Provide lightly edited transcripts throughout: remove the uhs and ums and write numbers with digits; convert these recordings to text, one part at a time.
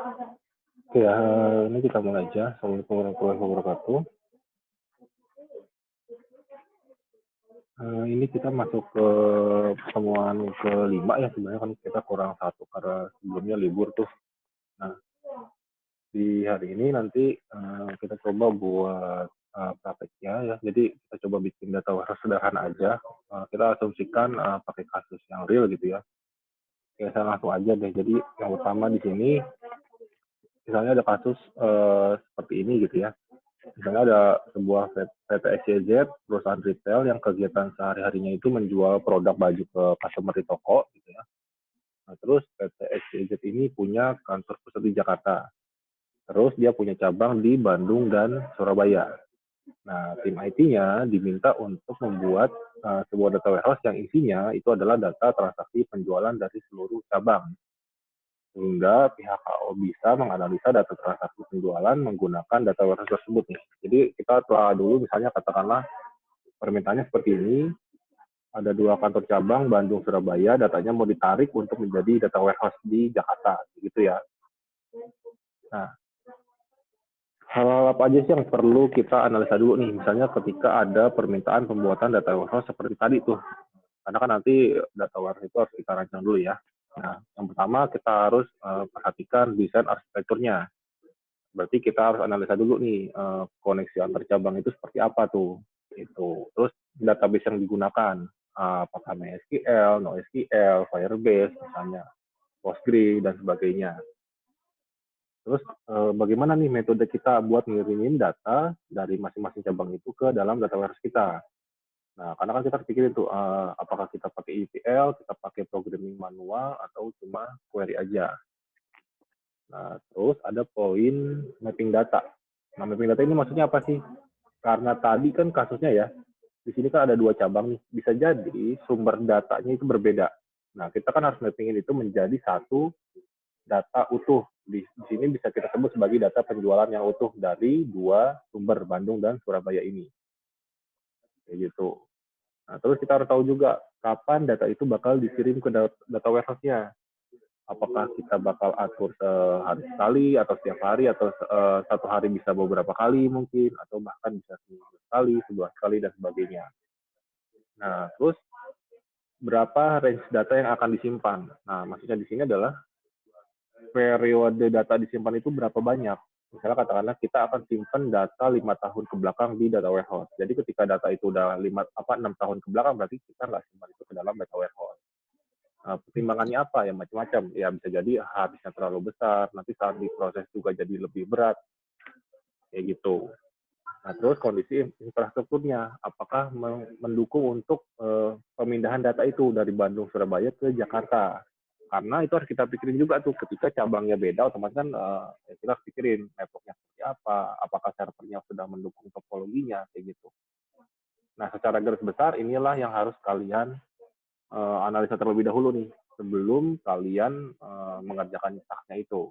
Oke, ini kita mulai aja. Assalamualaikum warahmatullahi wabarakatuh. Ini kita masuk ke pertemuan kelima ya, sebenarnya kan kita kurang satu karena sebelumnya libur tuh. Nah, di hari ini nanti kita coba buat prakteknya ya. Jadi kita coba bikin data warehouse sederhana aja. Kita asumsikan pakai kasus yang real gitu ya. Oke, saya langsung aja deh. Jadi yang pertama di sini, misalnya ada kasus seperti ini gitu ya. Misalnya ada sebuah PT XYZ, perusahaan retail yang kegiatan sehari-harinya itu menjual produk baju ke customer di toko, gitu ya. Nah, terus PT XYZ ini punya kantor pusat di Jakarta. Terus dia punya cabang di Bandung dan Surabaya. Nah, tim IT-nya diminta untuk membuat sebuah data warehouse yang isinya itu adalah data transaksi penjualan dari seluruh cabang. Sehingga pihak KO bisa menganalisa data transaksi penjualan menggunakan data warehouse tersebut nih. Jadi kita telah dulu misalnya katakanlah permintaannya seperti ini, ada 2 kantor cabang Bandung Surabaya, datanya mau ditarik untuk menjadi data warehouse di Jakarta, gitu ya. Nah, hal-hal apa aja sih yang perlu kita analisa dulu nih, misalnya ketika ada permintaan pembuatan data warehouse seperti tadi tuh, karena kan nanti data warehouse itu harus kita rancang dulu ya. Nah, yang pertama kita harus perhatikan desain arsitekturnya. Berarti kita harus analisa dulu nih koneksi antar cabang itu seperti apa tuh. Itu. Terus database yang digunakan, apakah MySQL, NoSQL, Firebase misalnya, Postgre dan sebagainya. Terus bagaimana nih metode kita buat ngirimin data dari masing-masing cabang itu ke dalam data warehouse kita. Nah, karena kan kita harus pikirin tuh, apakah kita pakai ETL, kita pakai programming manual, atau cuma query aja. Nah, terus ada poin mapping data. Nah, mapping data ini maksudnya apa sih? Karena tadi kan kasusnya ya, di sini kan ada 2 cabang nih. Bisa jadi sumber datanya itu berbeda. Nah, kita kan harus mappingin itu menjadi satu data utuh. Di sini bisa kita sebut sebagai data penjualan yang utuh dari 2 sumber, Bandung dan Surabaya ini. Kayak gitu. Nah, terus kita harus tahu juga kapan data itu bakal dikirim ke data warehouse-nya. Apakah kita bakal atur sehari sekali atau setiap hari atau satu hari bisa beberapa kali mungkin atau bahkan bisa seminggu sekali, sebulan sekali dan sebagainya. Nah, terus berapa range data yang akan disimpan? Nah, maksudnya di sini adalah periode data disimpan itu berapa banyak. Misalnya katakanlah kita akan simpan data 5 tahun ke belakang di data warehouse. Jadi ketika data itu udah 6 tahun ke belakang berarti kita nggak simpan itu ke dalam data warehouse. Pertimbangannya apa ya macam-macam ya, bisa jadi habisnya terlalu besar, nanti saat diproses juga jadi lebih berat kayak gitu. Nah, terus kondisi infrastrukturnya apakah mendukung untuk pemindahan data itu dari Bandung Surabaya ke Jakarta, karena itu harus kita pikirin juga tuh ketika cabangnya beda otomatis kan ya kita harus pikirin networknya seperti apa, apakah servernya sudah mendukung topologinya kayak gitu. Nah, secara garis besar inilah yang harus kalian analisa terlebih dahulu nih sebelum kalian mengerjakan tasnya itu.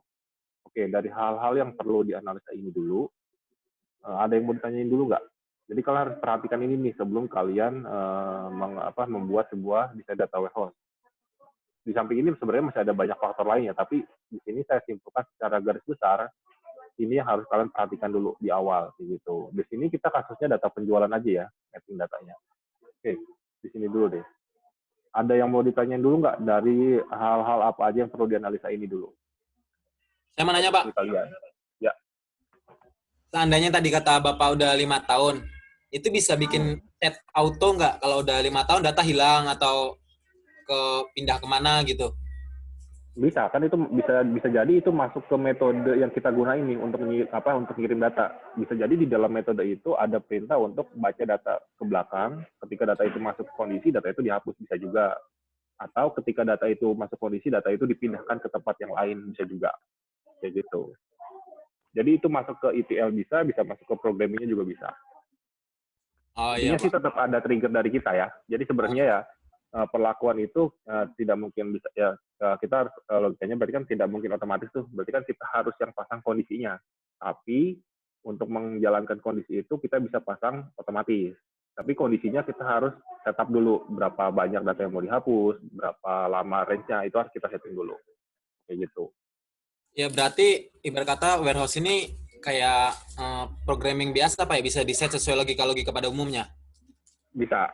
Oke, dari hal-hal yang perlu dianalisa ini dulu, ada yang mau ditanyain dulu nggak? Jadi kalian harus perhatikan ini nih sebelum kalian membuat sebuah desain data warehouse. Di samping ini sebenarnya masih ada banyak faktor lainnya, tapi di sini saya simpulkan secara garis besar, ini yang harus kalian perhatikan dulu di awal, gitu. Di sini kita kasusnya data penjualan aja ya, mapping datanya. Oke, di sini dulu deh. Ada yang mau ditanyain dulu nggak dari hal-hal apa aja yang perlu dianalisa ini dulu? Saya mau nanya, Pak. Dari kalian. Ya, Seandainya tadi kata Bapak udah 5 tahun, itu bisa bikin set auto nggak kalau udah 5 tahun data hilang atau pindah kemana gitu? bisa kan itu bisa bisa jadi itu masuk ke metode yang kita gunain nih untuk untuk ngirim data. Bisa jadi di dalam metode itu ada perintah untuk baca data ke belakang. Ketika data itu masuk ke kondisi, data itu dihapus bisa juga. Atau ketika data itu masuk kondisi, data itu dipindahkan ke tempat yang lain bisa juga. Kayak gitu. Jadi itu masuk ke ETL bisa, bisa masuk ke programmingnya juga bisa. Oh iya, Intinya sih Pak. tetap ada trigger dari kita ya. Jadi sebenarnya ya perlakuan itu tidak mungkin bisa ya, kita harus logikanya berarti kan tidak mungkin otomatis tuh. Berarti kan kita harus yang pasang kondisinya. Tapi untuk menjalankan kondisi itu kita bisa pasang otomatis. Tapi kondisinya kita harus setup dulu berapa banyak data yang mau dihapus, berapa lama range-nya itu harus kita setting dulu. Kayak gitu. Ya berarti ibarat kata warehouse ini kayak programming biasa Pak ya, bisa di-set sesuai logika-logika pada umumnya. Bisa.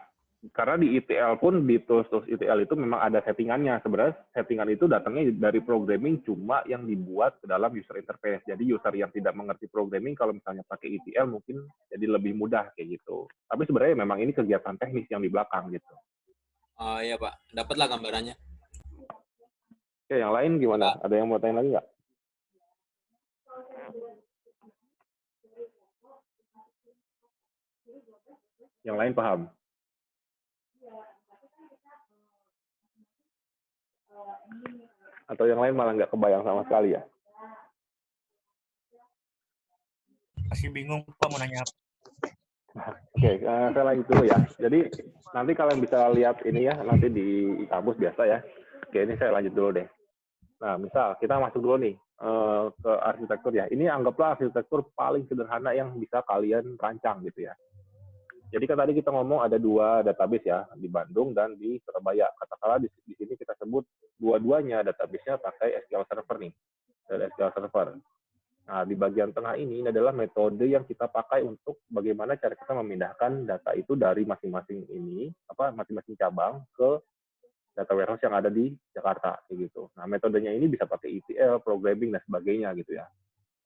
Karena di ETL pun, di tools-tools ETL itu memang ada settingannya. Sebenarnya settingan itu datangnya dari programming, cuma yang dibuat ke dalam user interface. Jadi user yang tidak mengerti programming, kalau misalnya pakai ETL mungkin jadi lebih mudah kayak gitu. Tapi sebenarnya memang ini kegiatan teknis yang di belakang gitu. Oh iya Pak, dapatlah gambarannya. Oke, yang lain gimana? Pak, Ada yang mau tanya lagi nggak? Yang lain paham? Atau yang lain malah nggak kebayang sama sekali ya? Masih bingung Pak mau nanya apa. Oke, saya lanjut dulu ya. Jadi nanti kalian bisa lihat ini ya, nanti di kampus biasa ya. Oke, ini saya lanjut dulu deh. Nah, misal kita masuk dulu nih ke arsitektur ya. Ini anggaplah arsitektur paling sederhana yang bisa kalian rancang gitu ya. Jadi kan tadi kita ngomong ada 2 database ya, di Bandung dan di Surabaya. Katakanlah di sini kita sebut dua-duanya database-nya pakai SQL Server nih, dari SQL Server. Nah, di bagian tengah ini adalah metode yang kita pakai untuk bagaimana cara kita memindahkan data itu dari masing-masing masing-masing cabang ke data warehouse yang ada di Jakarta kayak gitu. Nah, metodenya ini bisa pakai ETL, programming dan sebagainya gitu ya.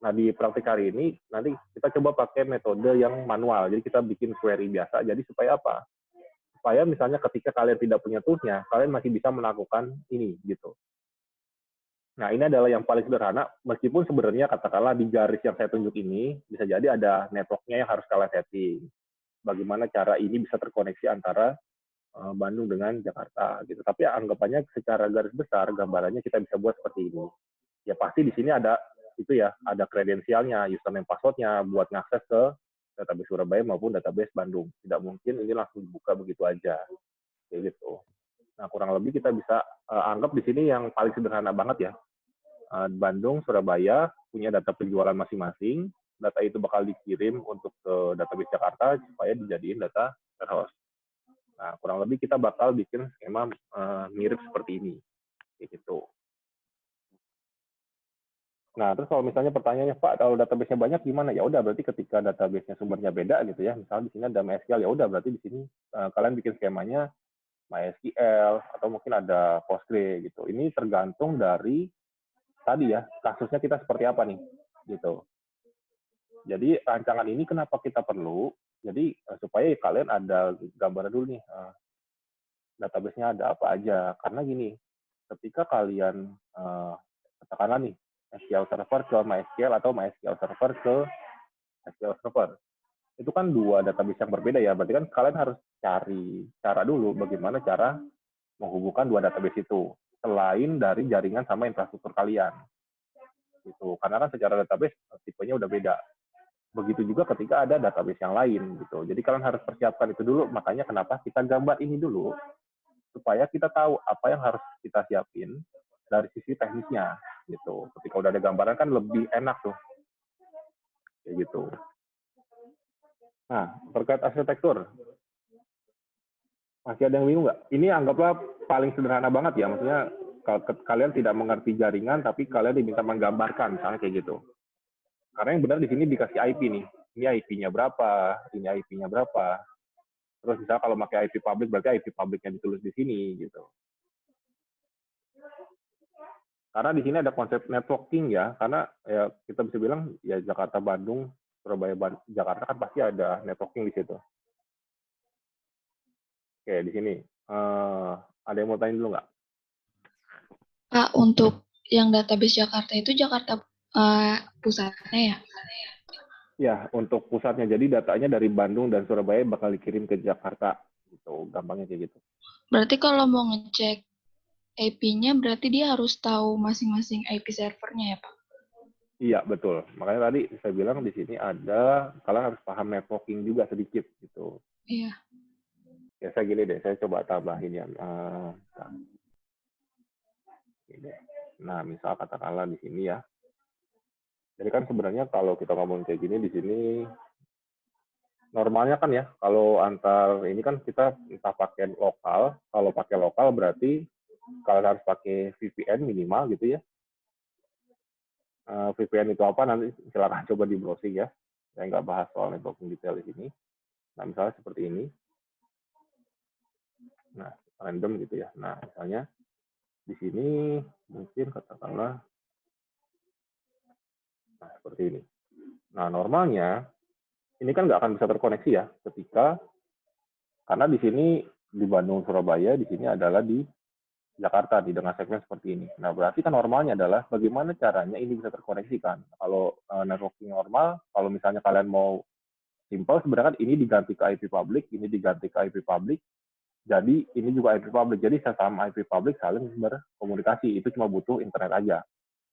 Nah, di praktik hari ini nanti kita coba pakai metode yang manual. Jadi kita bikin query biasa. Jadi supaya apa? Supaya misalnya ketika kalian tidak punya tools-nya, kalian masih bisa melakukan ini gitu. Nah, ini adalah yang paling sederhana, meskipun sebenarnya katakanlah di garis yang saya tunjuk ini, bisa jadi ada network-nya yang harus kalian setting. Bagaimana cara ini bisa terkoneksi antara Bandung dengan Jakarta gitu. Tapi anggapannya secara garis besar, gambarannya kita bisa buat seperti ini. Ya pasti di sini ada itu ya, ada kredensialnya, username password-nya buat ngakses ke database Surabaya maupun database Bandung. Tidak mungkin ini langsung dibuka begitu aja. Kayak gitu. Nah, kurang lebih kita bisa anggap di sini yang paling sederhana banget ya. Bandung, Surabaya punya data penjualan masing-masing. Data itu bakal dikirim untuk ke database Jakarta supaya dijadiin data warehouse. Nah, kurang lebih kita bakal bikin skema mirip seperti ini. Kayak gitu. Nah, terus kalau misalnya pertanyaannya, Pak, kalau database-nya banyak gimana? Ya udah, berarti ketika database-nya sumbernya beda gitu ya. Misalnya di sini ada MySQL, ya udah berarti di sini kalian bikin skemanya MySQL atau mungkin ada Postgre gitu. Ini tergantung dari tadi ya, kasusnya kita seperti apa nih gitu. Jadi rancangan ini kenapa kita perlu? Jadi supaya kalian ada gambaran dulu nih database-nya ada apa aja. Karena gini, ketika kalian katakanlah nih SQL Server ke MySQL atau MySQL Server ke SQL Server, itu kan 2 database yang berbeda ya. Berarti kan kalian harus cari cara dulu bagaimana cara menghubungkan 2 database itu selain dari jaringan sama infrastruktur kalian. Gitu. Karena kan secara database tipenya udah beda. Begitu juga ketika ada database yang lain gitu. Jadi kalian harus persiapkan itu dulu. Makanya kenapa kita gambar ini dulu supaya kita tahu apa yang harus kita siapin dari sisi teknisnya gitu. Ketika udah ada gambaran kan lebih enak tuh kayak gitu. Nah, terkait arsitektur, masih ada yang bingung nggak? Ini anggaplah paling sederhana banget ya, maksudnya kalian tidak mengerti jaringan, tapi kalian diminta menggambarkan, misalnya kayak gitu. Karena yang benar di sini dikasih IP nih, ini IP-nya berapa, ini IP-nya berapa. Terus misalnya kalau pakai IP public, berarti IP public-nya ditulis di sini gitu. Karena di sini ada konsep networking ya, karena ya kita bisa bilang ya Jakarta Bandung Surabaya Jakarta kan pasti ada networking di situ. Oke, di sini ada yang mau tanya dulu nggak? Pak, untuk yang database Jakarta itu Jakarta pusatnya ya? Ya, untuk pusatnya. Jadi datanya dari Bandung dan Surabaya bakal dikirim ke Jakarta. Gitu, gampangnya kayak gitu. Berarti kalau mau ngecek IP-nya, berarti dia harus tahu masing-masing IP servernya ya, Pak? Iya, betul. Makanya tadi saya bilang di sini ada, kalian harus paham networking juga sedikit gitu. Iya. Ya, saya gini deh, saya coba tambahin ya. Nah, misal katakanlah di sini ya. Jadi kan sebenarnya kalau kita ngomong kayak gini di sini normalnya kan ya kalau antar ini kan kita entah pakai lokal, kalau pakai lokal berarti kalau harus pakai VPN minimal gitu ya. VPN itu apa nanti silakan coba di browsing ya. Saya nggak bahas soal networking detail di sini. Nah, misalnya seperti ini. Nah, random gitu ya. Nah, misalnya di sini mungkin katakanlah nah, seperti ini. Nah, normalnya ini kan nggak akan bisa terkoneksi ya ketika karena di sini di Bandung, Surabaya, di sini adalah di Jakarta dengan segmen seperti ini. Nah, berarti kan normalnya adalah bagaimana caranya ini bisa terkoneksikan. Kalau networking normal, kalau misalnya kalian mau simple, sebenarnya kan ini diganti ke IP public, ini diganti ke IP public, jadi ini juga IP public. Jadi sesama IP public saling berkomunikasi. Itu cuma butuh internet aja.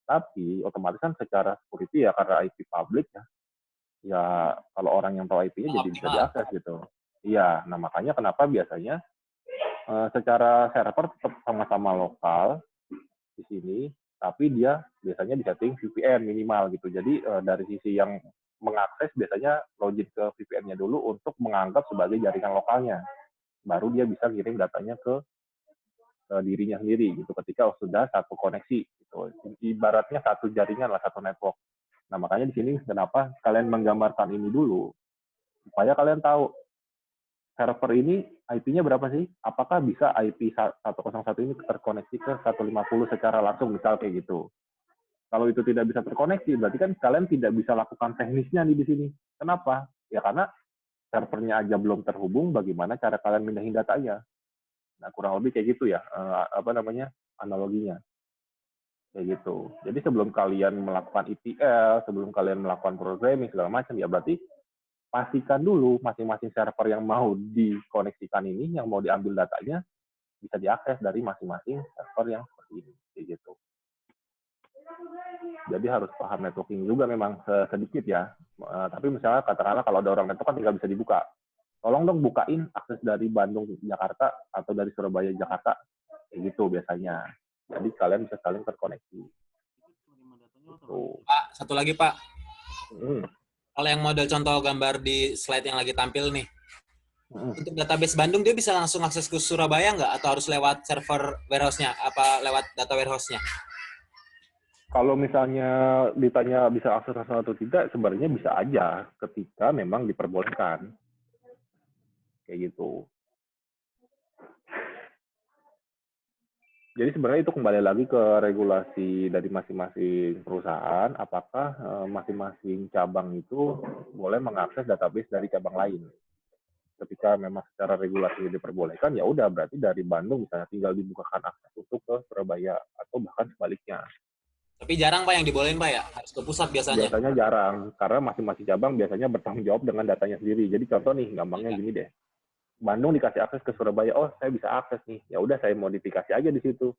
Tapi otomatis kan secara security ya karena IP public ya, ya kalau orang yang tahu IP-nya jadi bisa diakses gitu. Iya, nah makanya kenapa biasanya secara server tetap sama-sama lokal di sini, tapi dia biasanya disetting VPN minimal gitu. Jadi dari sisi yang mengakses biasanya login ke VPN-nya dulu untuk menganggap sebagai jaringan lokalnya. Baru dia bisa kirim datanya ke dirinya sendiri gitu ketika sudah satu koneksi gitu. Ibaratnya satu jaringan lah, satu network. Nah, makanya di sini kenapa kalian menggambarkan ini dulu supaya kalian tahu server ini IP-nya berapa sih? Apakah bisa IP 101 ini terkoneksi ke 150 secara langsung, misal kayak gitu. Kalau itu tidak bisa terkoneksi, berarti kan kalian tidak bisa lakukan teknisnya nih di sini. Kenapa? Ya karena servernya aja belum terhubung, bagaimana cara kalian mindahin datanya? Nah, kurang lebih kayak gitu ya, analoginya. Kayak gitu. Jadi sebelum kalian melakukan ETL, sebelum kalian melakukan programming, segala macam, ya berarti pastikan dulu masing-masing server yang mau dikoneksikan ini, yang mau diambil datanya, bisa diakses dari masing-masing server yang seperti ini. Kayak gitu. Jadi harus paham networking juga memang sedikit ya. Tapi misalnya katakanlah kalau ada orang network kan tinggal bisa dibuka. Tolong dong bukain akses dari Bandung Jakarta atau dari Surabaya Jakarta. Kayak gitu biasanya. Jadi kalian bisa saling terkoneksi. Gitu. Pak, satu lagi Pak. Kalau yang model contoh gambar di slide yang lagi tampil nih, untuk database Bandung dia bisa langsung akses ke Surabaya nggak? Atau harus lewat server warehouse-nya? Apa lewat data warehouse-nya? Kalau misalnya ditanya bisa akses atau tidak, sebenarnya bisa aja ketika memang diperbolehkan. Kayak gitu. Jadi sebenarnya itu kembali lagi ke regulasi dari masing-masing perusahaan, apakah masing-masing cabang itu boleh mengakses database dari cabang lain. Ketika memang secara regulasi diperbolehkan, ya udah berarti dari Bandung misalnya tinggal dibukakan akses untuk ke Surabaya atau bahkan sebaliknya. Tapi jarang Pak yang dibolehin Pak ya? Harus ke pusat biasanya. Biasanya jarang, karena masing-masing cabang biasanya bertanggung jawab dengan datanya sendiri. Jadi contoh nih, gampangnya gini deh. Bandung dikasih akses ke Surabaya, oh saya bisa akses nih, ya udah saya modifikasi aja di situ.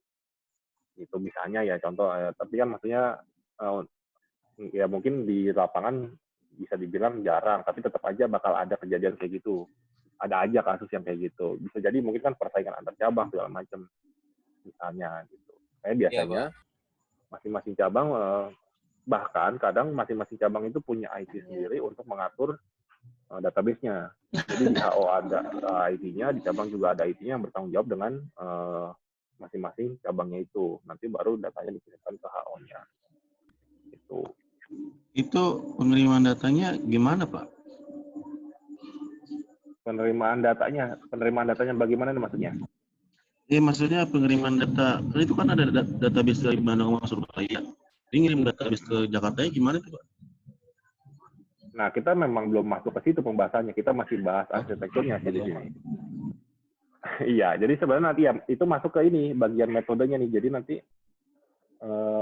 Itu misalnya ya contoh, tapi kan maksudnya ya mungkin di lapangan bisa dibilang jarang, tapi tetap aja bakal ada kejadian kayak gitu. Ada aja kasus yang kayak gitu. Bisa jadi mungkin kan persaingan antar cabang segala macam, misalnya gitu. Kayak biasanya masing-masing cabang bahkan kadang masing-masing cabang itu punya IT sendiri untuk mengatur database-nya. Jadi di HO ada IT-nya, di cabang juga ada IT-nya yang bertanggung jawab dengan masing-masing cabangnya itu. Nanti baru datanya dikirimkan ke HO-nya. Itu penerimaan datanya gimana, Pak? Penerimaan datanya bagaimana nih maksudnya? Maksudnya pengiriman data, itu kan ada database dari Bandung sama Surabaya. Dia ngirim database ke Jakarta gimana tuh, Pak? Nah, kita memang belum masuk ke situ pembahasannya. Kita masih bahas arsitekturnya sih di sini. Iya, jadi sebenarnya nanti ya itu masuk ke ini bagian metodenya nih. Jadi nanti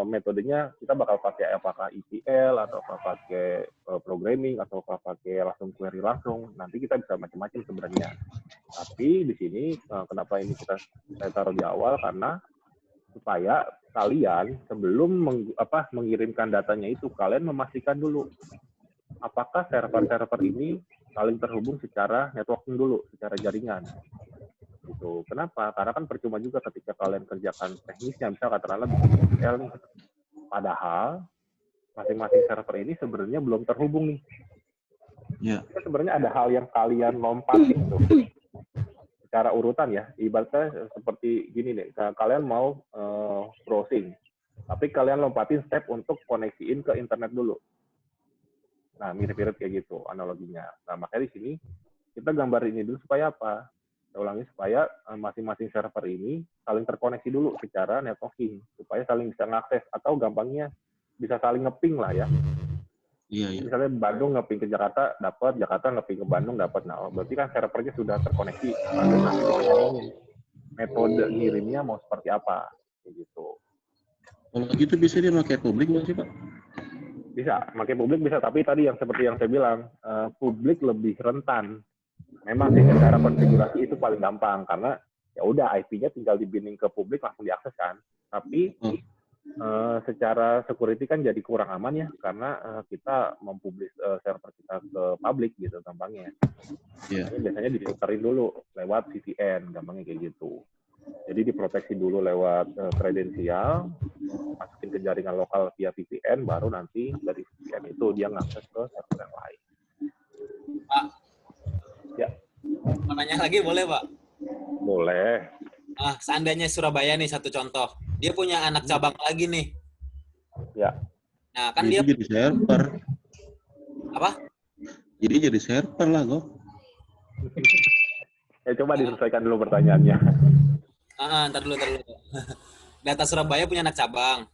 metodenya kita bakal pakai apakah ETL atau pakai programming atau pakai langsung query langsung. Nanti kita bisa macam-macam sebenarnya. Tapi di sini kenapa ini saya taruh di awal karena supaya kalian sebelum mengirimkan datanya itu kalian memastikan dulu apakah server-server ini saling terhubung secara networking dulu, secara jaringan. Gitu. Kenapa? Karena kan percuma juga ketika kalian kerjakan teknisnya, misal katakanlah bikin ETL nih. Padahal masing-masing server ini sebenarnya belum terhubung nih. Ya. Sebenarnya ada hal yang kalian lompatin tuh. Secara urutan ya, ibaratnya seperti gini nih, kalian mau browsing. Tapi kalian lompatin step untuk koneksiin ke internet dulu. Nah, mirip-mirip kayak gitu analoginya. Nah, makanya di sini kita gambar ini dulu supaya apa? Saya ulangi, supaya masing-masing server ini saling terkoneksi dulu secara networking, supaya saling bisa mengakses, atau gampangnya bisa saling ngeping lah ya. Iya, iya. Misalnya Bandung ngeping ke Jakarta, dapat, Jakarta ngeping ke Bandung, dapat. Nah, berarti kan servernya sudah terkoneksi. Lalu nanti kita ngomongin metode ngirimnya mau seperti apa, kayak gitu. Kalau gitu bisa dia pakai publik nggak sih, Pak? Bisa, pakai publik bisa, tapi tadi yang seperti yang saya bilang, publik lebih rentan. Memang sih secara konfigurasi itu paling gampang, karena ya udah IP-nya tinggal dibinding ke publik langsung diakses kan. Tapi secara security kan jadi kurang aman ya, karena kita mempublish server kita ke publik gitu gampangnya. Iya. Biasanya difilterin dulu lewat VPN, gampangnya kayak gitu. Jadi diproteksi dulu lewat kredensial, masukin ke jaringan lokal via VPN, baru nanti dari VPN itu dia ngakses ke server yang lain. Pak, ya. Mau nanya lagi boleh, Pak? Boleh. Seandainya Surabaya nih satu contoh, dia punya anak cabang lagi nih. Ya. Nah, kan Jadi dia jadi server. apa? Jadi server lah, kok. Coba diselesaikan dulu pertanyaannya. Ntar dulu. Data Surabaya punya anak cabang.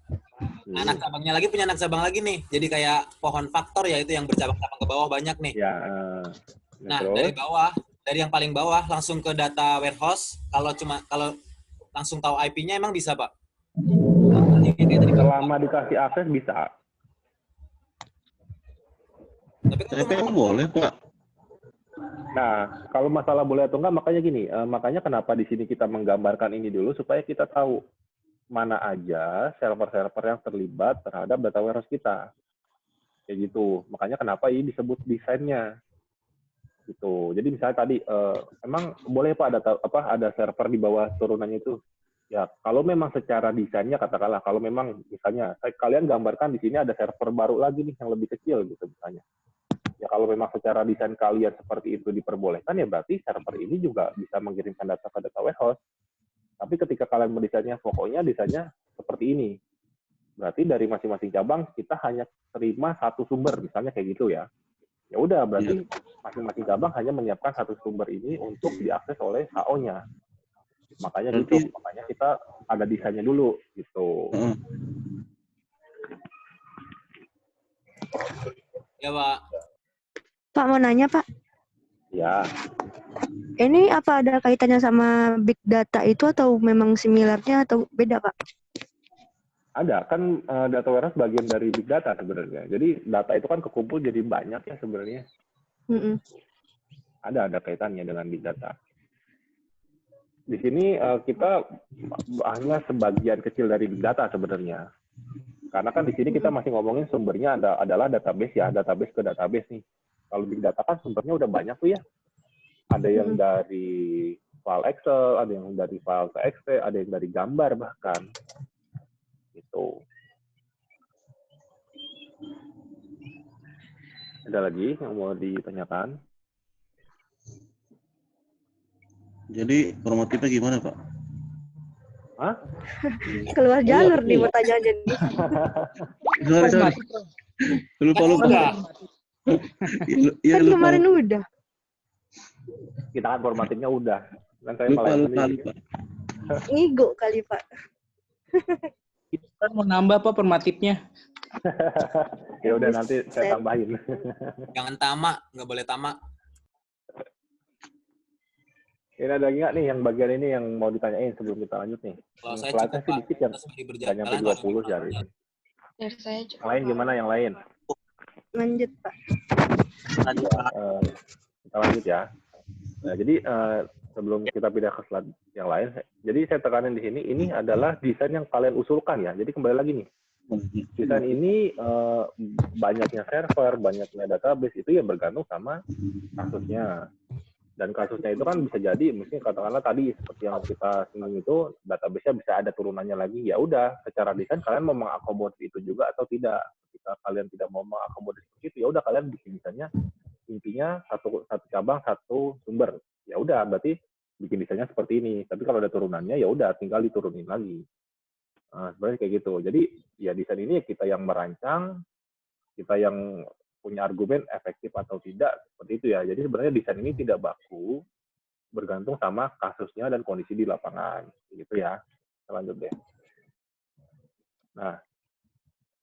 Anak cabangnya lagi punya anak cabang lagi nih. Jadi kayak pohon faktor ya, itu yang bercabang-cabang ke bawah banyak nih. Ya. Nah, dari yang paling bawah langsung ke data warehouse. Kalau langsung tahu IP-nya emang bisa, Pak? Selama dikasih akses bisa. Tapi emang boleh, Pak. Nah, kalau masalah boleh atau enggak, makanya gini, makanya kenapa di sini kita menggambarkan ini dulu supaya kita tahu mana aja server-server yang terlibat terhadap data warehouse kita. Kayak gitu. Makanya kenapa ini disebut desainnya. Gitu. Jadi misalnya tadi emang boleh Pak ada server di bawah turunannya itu. Ya, kalau memang secara desainnya katakanlah kalau memang misalnya kalian gambarkan di sini ada server baru lagi nih yang lebih kecil gitu misalnya. Ya kalau memang secara desain kalian seperti itu diperbolehkan, ya berarti server ini juga bisa mengirimkan data ke data warehouse. Tapi ketika kalian mendesainnya, pokoknya desainnya seperti ini. Berarti dari masing-masing cabang kita hanya terima satu sumber, misalnya kayak gitu ya. Ya udah, berarti masing-masing cabang hanya menyiapkan satu sumber ini untuk diakses oleh HO-nya. Makanya gitu, makanya kita ada desainnya dulu gitu. Ya, Pak. Pak, mau nanya, Pak. Ya. Ini apa ada kaitannya sama big data itu atau memang similarnya atau beda, Pak? Ada, kan data warehouse bagian dari big data sebenarnya. Jadi data itu kan kekumpul jadi banyak ya sebenarnya. Ada kaitannya dengan big data. Di sini kita hanya sebagian kecil dari big data sebenarnya. Karena kan di sini kita masih ngomongin sumbernya adalah database ya, database ke database nih. Kalau big data kan sumbernya udah banyak tuh ya. Ada yang dari file Excel, ada yang dari file TXT, ada yang dari gambar bahkan. Gitu. Ada lagi yang mau ditanyakan? Jadi formatnya gimana, Pak? Hah? Keluar jalur nih pertanyaannya. Sorry. Lupa. Kan kemarin udah. Kita kan formatnya udah. Kan saya malah lupa. Ngigo kali, Pak. Kita kan mau nambah Pak formatifnya. Ya udah nanti saya tambahin. Jangan tamak, nggak boleh tamak. Ini ada lagi nggak nih yang bagian ini yang mau ditanyain sebelum kita lanjut nih? Kalau saya Slide-nya cukup, sih Pak. dikit ya. Nggak nyampe 20 sih hari ini. Dari saya cukup. Yang lain gimana yang lain? Lanjut, Pak. Kita lanjut ya. Nah, jadi sebelum kita pindah ke slide yang lain, jadi saya tekanin di sini, ini adalah desain yang kalian usulkan ya. Jadi kembali lagi nih, desain ini banyaknya server, banyaknya database itu ya bergantung sama kasusnya. Dan kasusnya itu kan bisa jadi, mungkin katakanlah tadi seperti yang kita singgung itu, database-nya bisa ada turunannya lagi. Ya udah, secara desain kalian mau mengakomodir itu juga atau tidak. Jika kalian tidak mau mengakomodir itu, ya udah kalian bikin desainnya intinya satu cabang satu sumber. Ya udah, berarti bikin desainnya seperti ini. Tapi kalau ada turunannya, ya udah tinggal diturunin lagi. Sebenarnya kayak gitu. Jadi ya desain ini kita yang merancang, kita yang punya argumen efektif atau tidak, seperti itu ya. Jadi sebenarnya desain ini tidak baku, bergantung sama kasusnya dan kondisi di lapangan. Gitu ya. Kita lanjut deh. Nah,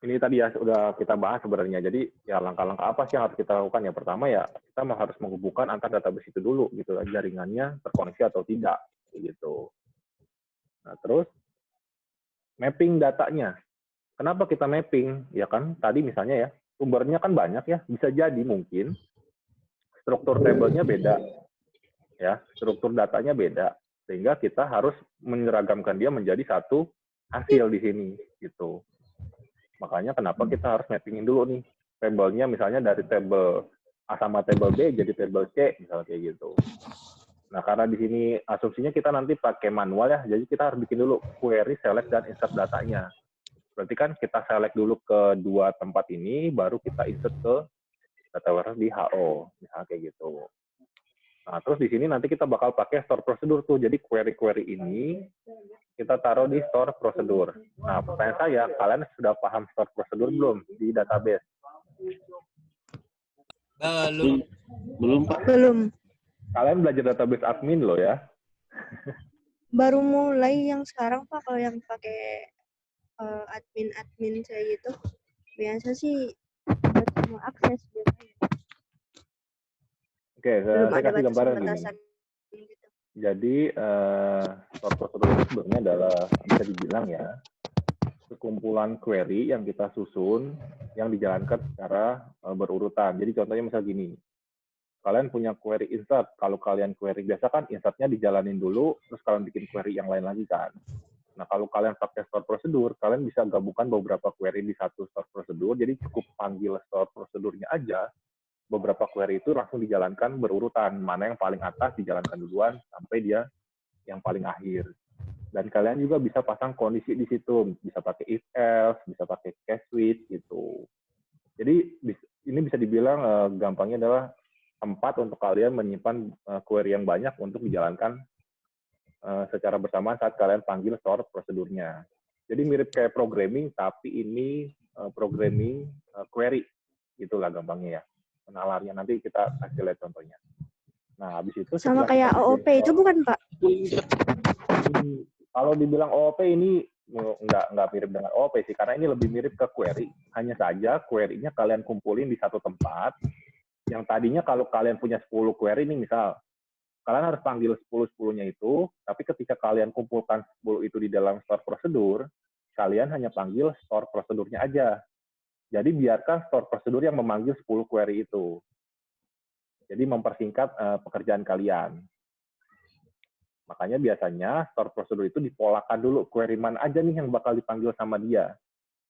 ini tadi ya sudah kita bahas sebenarnya. Jadi ya langkah-langkah apa sih yang harus kita lakukan? Ya pertama ya kita harus menghubungkan antar database itu dulu gitu, jaringannya terkoneksi atau tidak gitu. Nah, terus mapping datanya. Kenapa kita mapping? Ya kan tadi misalnya ya, sumbernya kan banyak ya, bisa jadi mungkin struktur tabelnya beda, ya, struktur datanya beda, sehingga kita harus menyeragamkan dia menjadi satu hasil di sini, gitu. Makanya kenapa kita harus mappingin dulu nih, tabelnya misalnya dari tabel A sama tabel B jadi tabel C, misalnya kayak gitu. Nah, karena di sini asumsinya kita nanti pakai manual ya, jadi kita harus bikin dulu query, select, dan insert datanya. Berarti kan kita select dulu ke dua tempat ini, baru kita insert ke data warehouse di HO, misalnya kayak gitu. Nah, terus di sini nanti kita bakal pakai store prosedur tuh. Jadi query-query ini kita taruh di store prosedur. Nah, pertanyaan saya, kalian sudah paham store prosedur belum di database? Belum. Belum, Pak. Belum. Kalian belajar database admin loh ya. Baru mulai yang sekarang, Pak, kalau yang pakai admin saya gitu. Biasa sih mau akses biasanya. Oke, Belum saya ada kasih gambaran gini. batasan-batasan gitu. Jadi, store prosedur itu sebenarnya adalah, bisa dibilang ya, sekumpulan query yang kita susun, yang dijalankan secara berurutan. Jadi contohnya misal gini, kalian punya query insert, kalau kalian query biasa kan insertnya dijalanin dulu, terus kalian bikin query yang lain lagi kan. Nah, kalau kalian pakai store prosedur, kalian bisa gabungkan beberapa query di satu store prosedur, jadi cukup panggil store prosedurnya aja, beberapa query itu langsung dijalankan berurutan, mana yang paling atas dijalankan duluan, sampai dia yang paling akhir. Dan kalian juga bisa pasang kondisi di situ, bisa pakai if else, bisa pakai case switch gitu. Jadi ini bisa dibilang gampangnya adalah tempat untuk kalian menyimpan query yang banyak untuk dijalankan secara bersamaan saat kalian panggil store prosedurnya. Jadi mirip kayak programming, tapi ini programming query, gitulah gampangnya ya. Penalarnya nanti kita kasih lihat contohnya. Nah, habis itu Sama kayak OOP itu bukan, Pak? Kalau dibilang OOP ini nggak mirip dengan OOP sih, karena ini lebih mirip ke query. Hanya saja query-nya kalian kumpulin di satu tempat, yang tadinya kalau kalian punya 10 query nih misal, kalian harus panggil 10-10-nya itu, tapi ketika kalian kumpulkan 10 itu di dalam store prosedur, kalian hanya panggil store prosedurnya aja. Jadi biarkan store prosedur yang memanggil 10 query itu. Jadi mempersingkat pekerjaan kalian. Makanya biasanya store prosedur itu dipolakan dulu, query mana aja nih yang bakal dipanggil sama dia.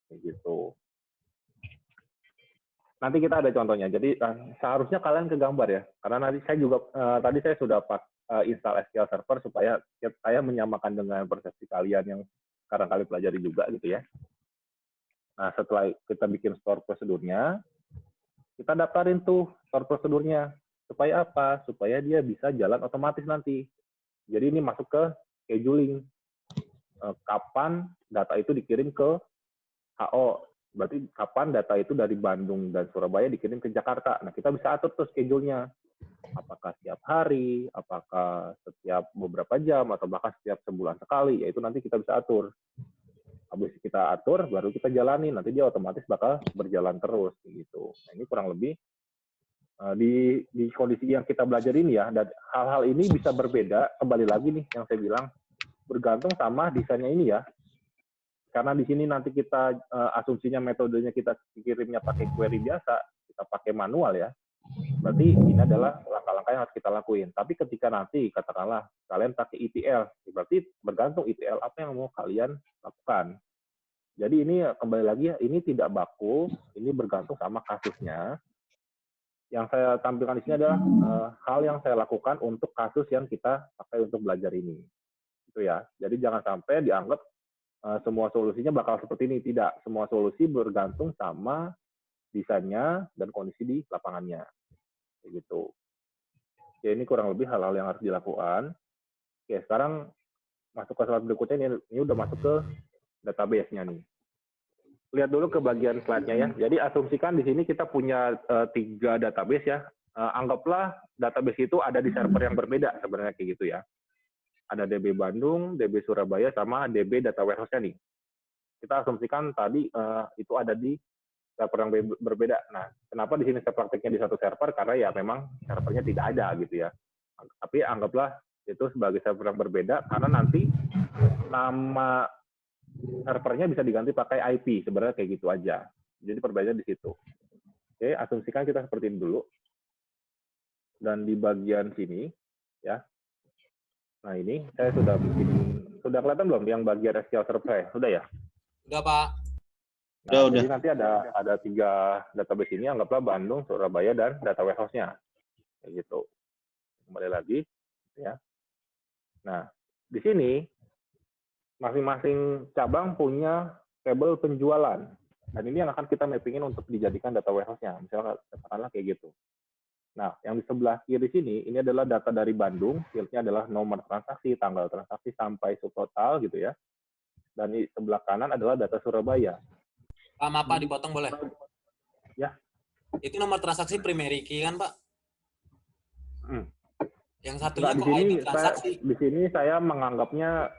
Kayak gitu. Nanti kita ada contohnya. Jadi seharusnya kalian kegambar ya. Karena nanti saya juga tadi saya sudah install SQL Server supaya saya menyamakan dengan persepsi kalian yang sekarang kalian pelajari juga gitu ya. Nah, setelah kita bikin store prosedurnya, kita daftarin tuh store prosedurnya. Supaya apa? Supaya dia bisa jalan otomatis nanti. Jadi ini masuk ke scheduling. Kapan data itu dikirim ke HO. Berarti kapan data itu dari Bandung dan Surabaya dikirim ke Jakarta. Nah, kita bisa atur tuh schedule-nya. Apakah setiap hari, apakah setiap beberapa jam, atau bahkan setiap sebulan sekali. Ya itu nanti kita bisa atur. Habis kita atur, baru kita jalani. Nanti dia otomatis bakal berjalan terus. Gitu. Nah, ini kurang lebih di kondisi yang kita belajar ini ya. Dan hal-hal ini bisa berbeda. Kembali lagi nih yang saya bilang. Bergantung sama desainnya ini ya. Karena di sini nanti kita asumsinya metodenya kita kirimnya pakai query biasa, kita pakai manual ya. Berarti ini adalah langkah-langkah yang harus kita lakuin. Tapi ketika nanti katakanlah kalian pakai ETL, berarti bergantung ETL apa yang mau kalian lakukan. Jadi ini kembali lagi ya, ini tidak baku, ini bergantung sama kasusnya. Yang saya tampilkan di sini adalah hal yang saya lakukan untuk kasus yang kita pakai untuk belajar ini. Itu ya. Jadi jangan sampai dianggap semua solusinya bakal seperti ini. Tidak. Semua solusi bergantung sama desainnya dan kondisi di lapangannya. Kayak gitu. Oke, ini kurang lebih hal-hal yang harus dilakukan. Oke, sekarang masuk ke slide berikutnya. Ini udah masuk ke database-nya nih. Lihat dulu ke bagian slide-nya ya. Jadi asumsikan di sini kita punya 3 database ya. Anggaplah database itu ada di server yang berbeda sebenarnya kayak gitu ya. Ada DB Bandung, DB Surabaya, sama DB data warehouse-nya nih. Kita asumsikan tadi itu ada di server yang berbeda. Nah, kenapa di sini saya prakteknya di satu server? Karena ya memang servernya tidak ada gitu ya. Tapi anggaplah itu sebagai server yang berbeda karena nanti nama servernya bisa diganti pakai IP, sebenarnya kayak gitu aja. Jadi perbedaannya di situ. Oke, asumsikan kita seperti ini dulu. Dan di bagian sini, ya. Nah ini saya sudah bikin, sudah kelihatan belum yang bagian SQL Server? Sudah ya? Udah, Pak. Nah, Udah. jadi nanti ada 3 database ini, anggaplah Bandung, Surabaya, dan data warehouse-nya. Kayak gitu. Kembali lagi, ya. Nah, di sini masing-masing cabang punya tabel penjualan. Dan ini yang akan kita mappingin untuk dijadikan data warehouse-nya. Misalnya katakanlah kayak gitu. Nah, yang di sebelah kiri sini, ini adalah data dari Bandung. Field-nya adalah nomor transaksi, tanggal transaksi, sampai subtotal gitu ya. Dan di sebelah kanan adalah data Surabaya. Pak, maaf Pak, dipotong boleh? Ya. Itu nomor transaksi primary key kan, Pak? Yang satunya Nah, kok ID transaksi? di sini saya menganggapnya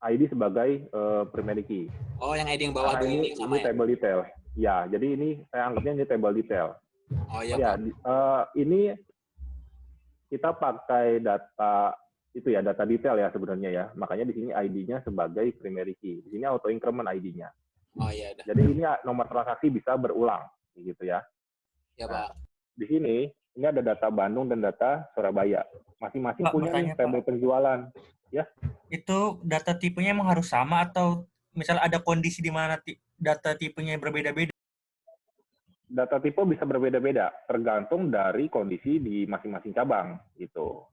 ID sebagai primary key. Oh, yang ID yang bawah Karena dulu ini sama ya? table detail. Ya, jadi ini saya anggapnya ini table detail. Oh iya, Ya, Pak. ini kita pakai data itu ya, data detail ya sebenarnya ya. Makanya di sini ID-nya sebagai primary key. Di sini auto increment ID-nya. Oh iya, dah. Jadi ini nomor transaksi bisa berulang gitu ya. Ya, Nah, Pak. di sini ini ada data Bandung dan data Surabaya. Masing-masing Pak, punya nih bertanya, Pak. tabel penjualan. Ya. Itu data tipenya emang harus sama atau misal ada kondisi di mana data tipenya berbeda-beda? Data tipe bisa berbeda-beda, tergantung dari kondisi di masing-masing cabang gitu.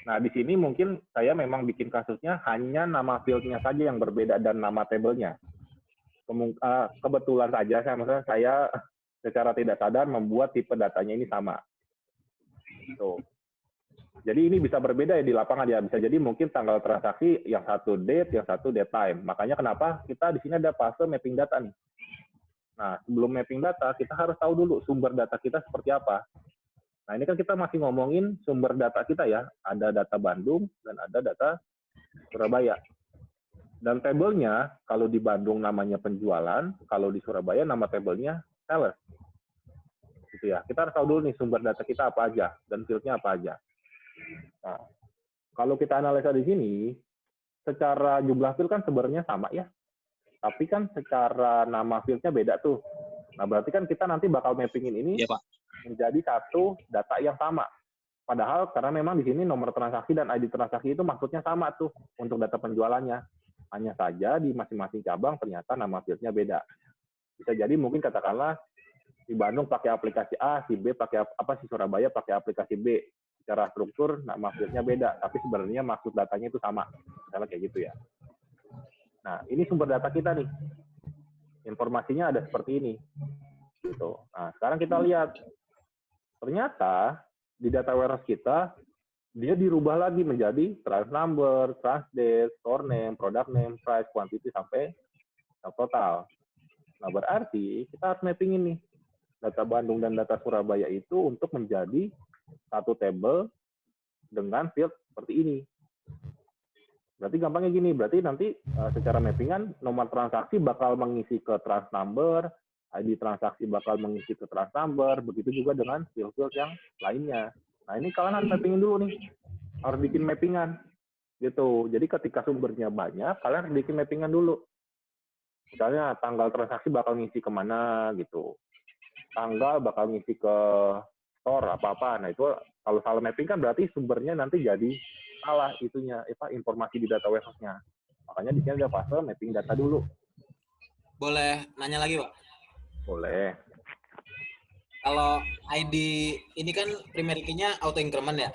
Nah, di sini mungkin saya memang bikin kasusnya hanya nama field-nya saja yang berbeda dan nama tabelnya. Kebetulan saja saya secara tidak sadar membuat tipe datanya ini sama. Gitu. Jadi ini bisa berbeda ya di lapangan ya. Bisa jadi mungkin tanggal transaksi yang satu date, yang satu date time. Makanya kenapa kita di sini ada fase mapping data nih. Nah, sebelum mapping data, kita harus tahu dulu sumber data kita seperti apa. Nah, ini kan kita masih ngomongin sumber data kita ya. Ada data Bandung dan ada data Surabaya. Dan tabelnya, kalau di Bandung namanya penjualan, kalau di Surabaya nama tabelnya sales. Gitu ya. Kita harus tahu dulu nih sumber data kita apa aja dan field-nya apa aja. Nah, kalau kita analisa di sini, secara jumlah field kan sebenarnya sama ya. Tapi kan secara nama field-nya beda tuh. Nah, berarti kan kita nanti bakal mappingin ini menjadi satu data yang sama. Padahal karena memang di sini nomor transaksi dan ID transaksi itu maksudnya sama tuh untuk data penjualannya. Hanya saja di masing-masing cabang ternyata nama field-nya beda. Bisa jadi mungkin katakanlah di Bandung pakai aplikasi A, si B pakai si Surabaya pakai aplikasi B. Secara struktur nama field-nya beda, tapi sebenarnya maksud datanya itu sama. Misalnya kayak gitu ya. Nah, ini sumber data kita nih. Informasinya ada seperti ini. Gitu. Nah, sekarang kita lihat. Ternyata di data warehouse kita, dia dirubah lagi menjadi trans number, trans date, store name, product name, price, quantity, sampai total. Nah, berarti kita harus mapping ini. Data Bandung dan data Surabaya itu untuk menjadi satu table dengan field seperti ini. Berarti gampangnya gini, berarti nanti secara mappingan nomor transaksi bakal mengisi ke trans number, ID transaksi bakal mengisi ke trans number, begitu juga dengan field-field yang lainnya. Nah, ini kalian harus mappingin dulu nih. Harus bikin mappingan. Gitu. Jadi ketika sumbernya banyak, kalian harus bikin mappingan dulu. Misalnya tanggal transaksi bakal ngisi kemana gitu. Tanggal bakal ngisi ke store apa-apa. Nah, itu kalau salah mapping kan berarti sumbernya nanti jadi salah itunya, informasi di data warehouse-nya. Makanya di sini ada fase mapping data dulu. Boleh nanya lagi, Pak? Boleh. Kalau ID ini kan primary key-nya auto increment ya?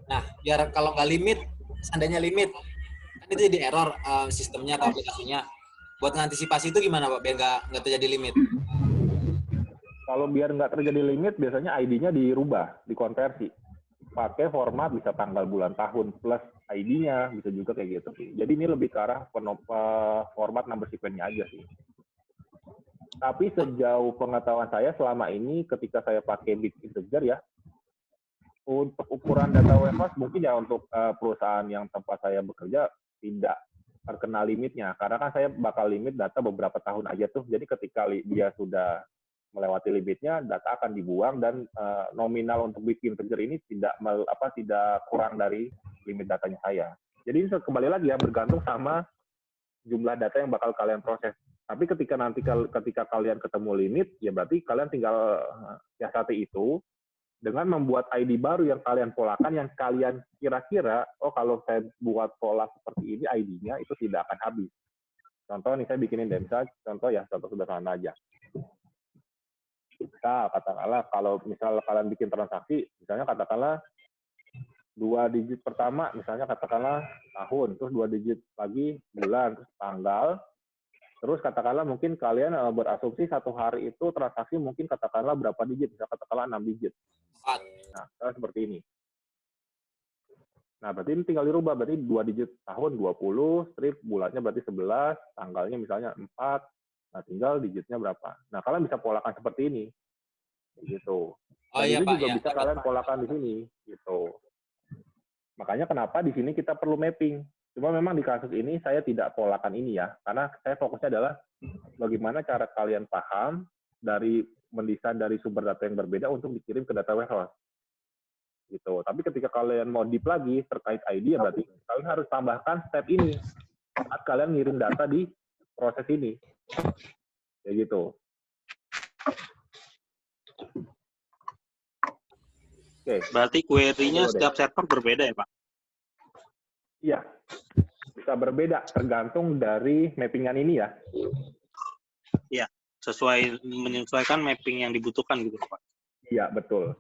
Nah, biar kalau nggak limit, seandainya limit, kan itu jadi error sistemnya atau aplikasinya. Buat mengantisipasi itu gimana, Pak? Biar nggak terjadi limit. Kalau biar nggak terjadi limit, biasanya ID-nya dirubah, dikonversi. pakai format bisa tanggal bulan tahun plus ID-nya, bisa juga kayak gitu sih. Jadi ini lebih ke arah format number sequence-nya aja sih. Tapi sejauh pengetahuan saya selama ini ketika saya pakai bit integer ya, untuk ukuran data warehouse mungkin ya untuk perusahaan yang tempat saya bekerja tidak terkena limitnya. Karena kan saya bakal limit data beberapa tahun aja tuh. Jadi ketika dia sudah melewati limitnya, data akan dibuang dan nominal untuk bit integer ini tidak kurang dari limit datanya saya. Jadi ini kembali lagi ya bergantung sama jumlah data yang bakal kalian proses. Tapi ketika kalian ketemu limit, ya berarti kalian tinggal siasati itu dengan membuat ID baru yang kalian polakan, yang kalian kira-kira, oh kalau saya buat pola seperti ini, ID-nya itu tidak akan habis. Contoh nih saya bikinin deh, misalnya contoh sederhana aja. Nah, katakanlah kalau misal kalian bikin transaksi, misalnya katakanlah 2 digit pertama, misalnya katakanlah tahun, terus 2 digit lagi bulan, terus tanggal, terus katakanlah mungkin kalian berasumsi satu hari itu transaksi mungkin katakanlah berapa digit, misalnya katakanlah 6 digit. Nah, seperti ini. Nah, berarti ini tinggal dirubah, berarti 2 digit tahun 20, strip bulannya berarti 11, tanggalnya misalnya 4, nah tinggal digitnya berapa. Nah, kalian bisa polakan seperti ini. Gitu. Dan iya, itu Pak, juga ya, bisa kalian polakan di sini. Gitu. Makanya kenapa di sini kita perlu mapping. Cuma memang di kasus ini saya tidak polakan ini ya, karena saya fokusnya adalah bagaimana cara kalian paham dari mendesain dari sumber data yang berbeda untuk dikirim ke data warehouse. Gitu. Tapi ketika kalian mau deep lagi terkait ID, ya berarti kalian harus tambahkan step ini saat kalian ngirim data di proses ini. Kayak gitu. Oke. Berarti query-nya setiap server berbeda ya, Pak? Iya. Bisa berbeda tergantung dari mappingan ini ya. Iya, menyesuaikan mapping yang dibutuhkan gitu, Pak. Iya, betul.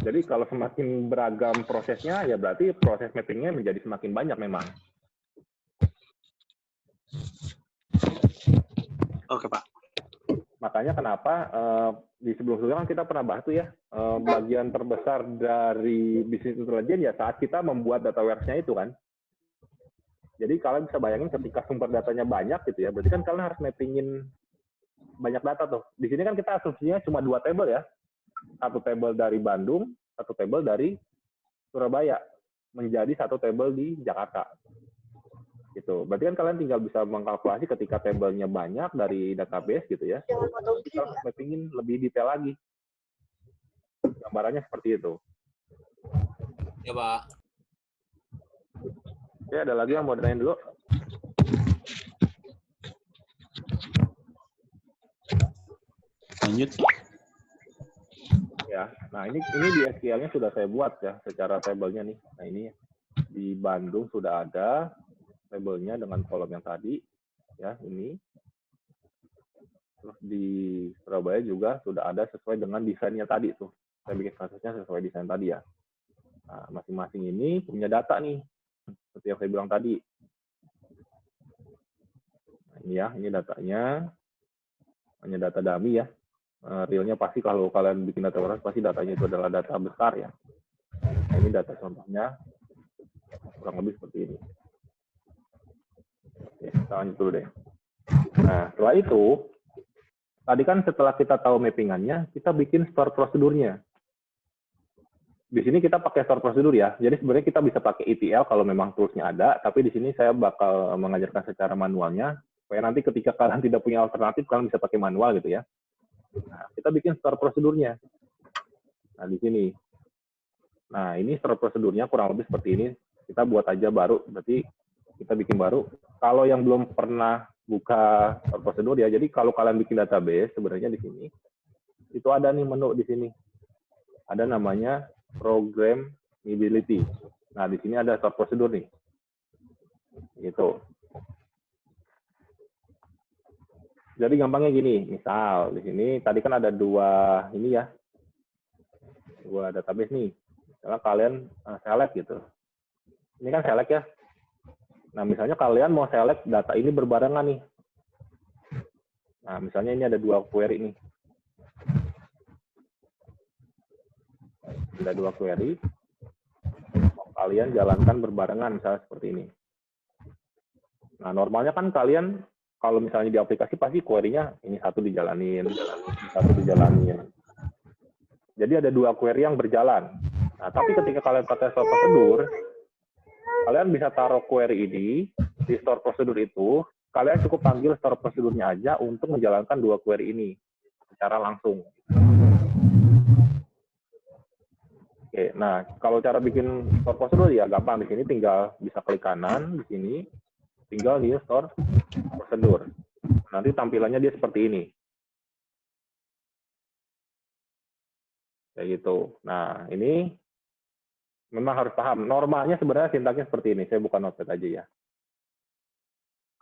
Jadi kalau semakin beragam prosesnya, ya berarti proses mappingnya menjadi semakin banyak memang. Oke, Pak. Makanya kenapa di sebelum-sebelumnya kan kita pernah bahas tuh ya, bagian terbesar dari bisnis intelijen ya saat kita membuat data warehouse-nya itu kan. Jadi kalian bisa bayangin ketika sumber datanya banyak gitu ya, berarti kan kalian harus mappingin banyak data tuh. Di sini kan kita asumsinya cuma 2 table ya. Satu table dari Bandung, satu table dari Surabaya, menjadi satu table di Jakarta. Gitu. Berarti kan kalian tinggal bisa mengkalkulasi ketika tabelnya banyak dari database gitu ya. Kita harus mappingin lebih detail lagi. Gambarannya seperti itu. Ya, Pak. Oke, ada lagi yang mau ditanyain dulu? Lanjut. Ya, nah ini di SQL-nya sudah saya buat ya, secara tabelnya nih. Nah ini di Bandung sudah ada tabelnya dengan kolom yang tadi, ya ini. Terus di Surabaya juga sudah ada sesuai dengan desainnya tadi tuh. Saya bikin kasusnya sesuai desain tadi ya. Nah, masing-masing ini punya data nih, seperti yang saya bilang tadi. Nah, ini ya, ini datanya, hanya data dummy ya. Realnya pasti kalau kalian bikin data warehouse pasti datanya itu adalah data besar ya. Nah, ini data contohnya kurang lebih seperti ini. Oke, kita lanjut dulu deh. Nah, setelah itu, tadi kan setelah kita tahu mappingannya, kita bikin store prosedurnya. Di sini kita pakai store prosedur ya. Jadi sebenarnya kita bisa pakai ETL kalau memang toolsnya ada, tapi di sini saya bakal mengajarkan secara manualnya, supaya nanti ketika kalian tidak punya alternatif, kalian bisa pakai manual gitu ya. Nah, kita bikin store prosedurnya. Nah, di sini. Nah, ini store prosedurnya kurang lebih seperti ini. Kita buat aja baru, berarti kita bikin baru. Kalau yang belum pernah buka store prosedur ya, jadi kalau kalian bikin database, sebenarnya di sini, itu ada nih menu di sini. Ada namanya programmability. Nah, di sini ada store prosedur nih. Gitu. Jadi gampangnya gini, misal di sini tadi kan ada 2 ini ya, 2 database nih. Misalnya kalian select gitu. Ini kan select ya. Nah, misalnya kalian mau select data ini berbarengan nih. Nah, misalnya ini ada 2 query nih. Ada 2 query. kalian jalankan berbarengan, misalnya seperti ini. Nah, normalnya kan kalian kalau misalnya di aplikasi pasti query-nya ini satu dijalanin, satu dijalanin. Jadi ada 2 query yang berjalan. Nah, tapi ketika kalian pakai store prosedur, kalian bisa taruh query ini di store prosedur itu, kalian cukup panggil store prosedurnya aja untuk menjalankan 2 query ini secara langsung. Oke, nah kalau cara bikin store prosedur ya gampang. Di sini tinggal bisa klik kanan, di sini tinggal di store prosedur. Nanti tampilannya dia seperti ini. Kayak gitu. Nah, ini memang harus paham. Normalnya sebenarnya sintaksnya seperti ini. Saya buka notepad aja ya.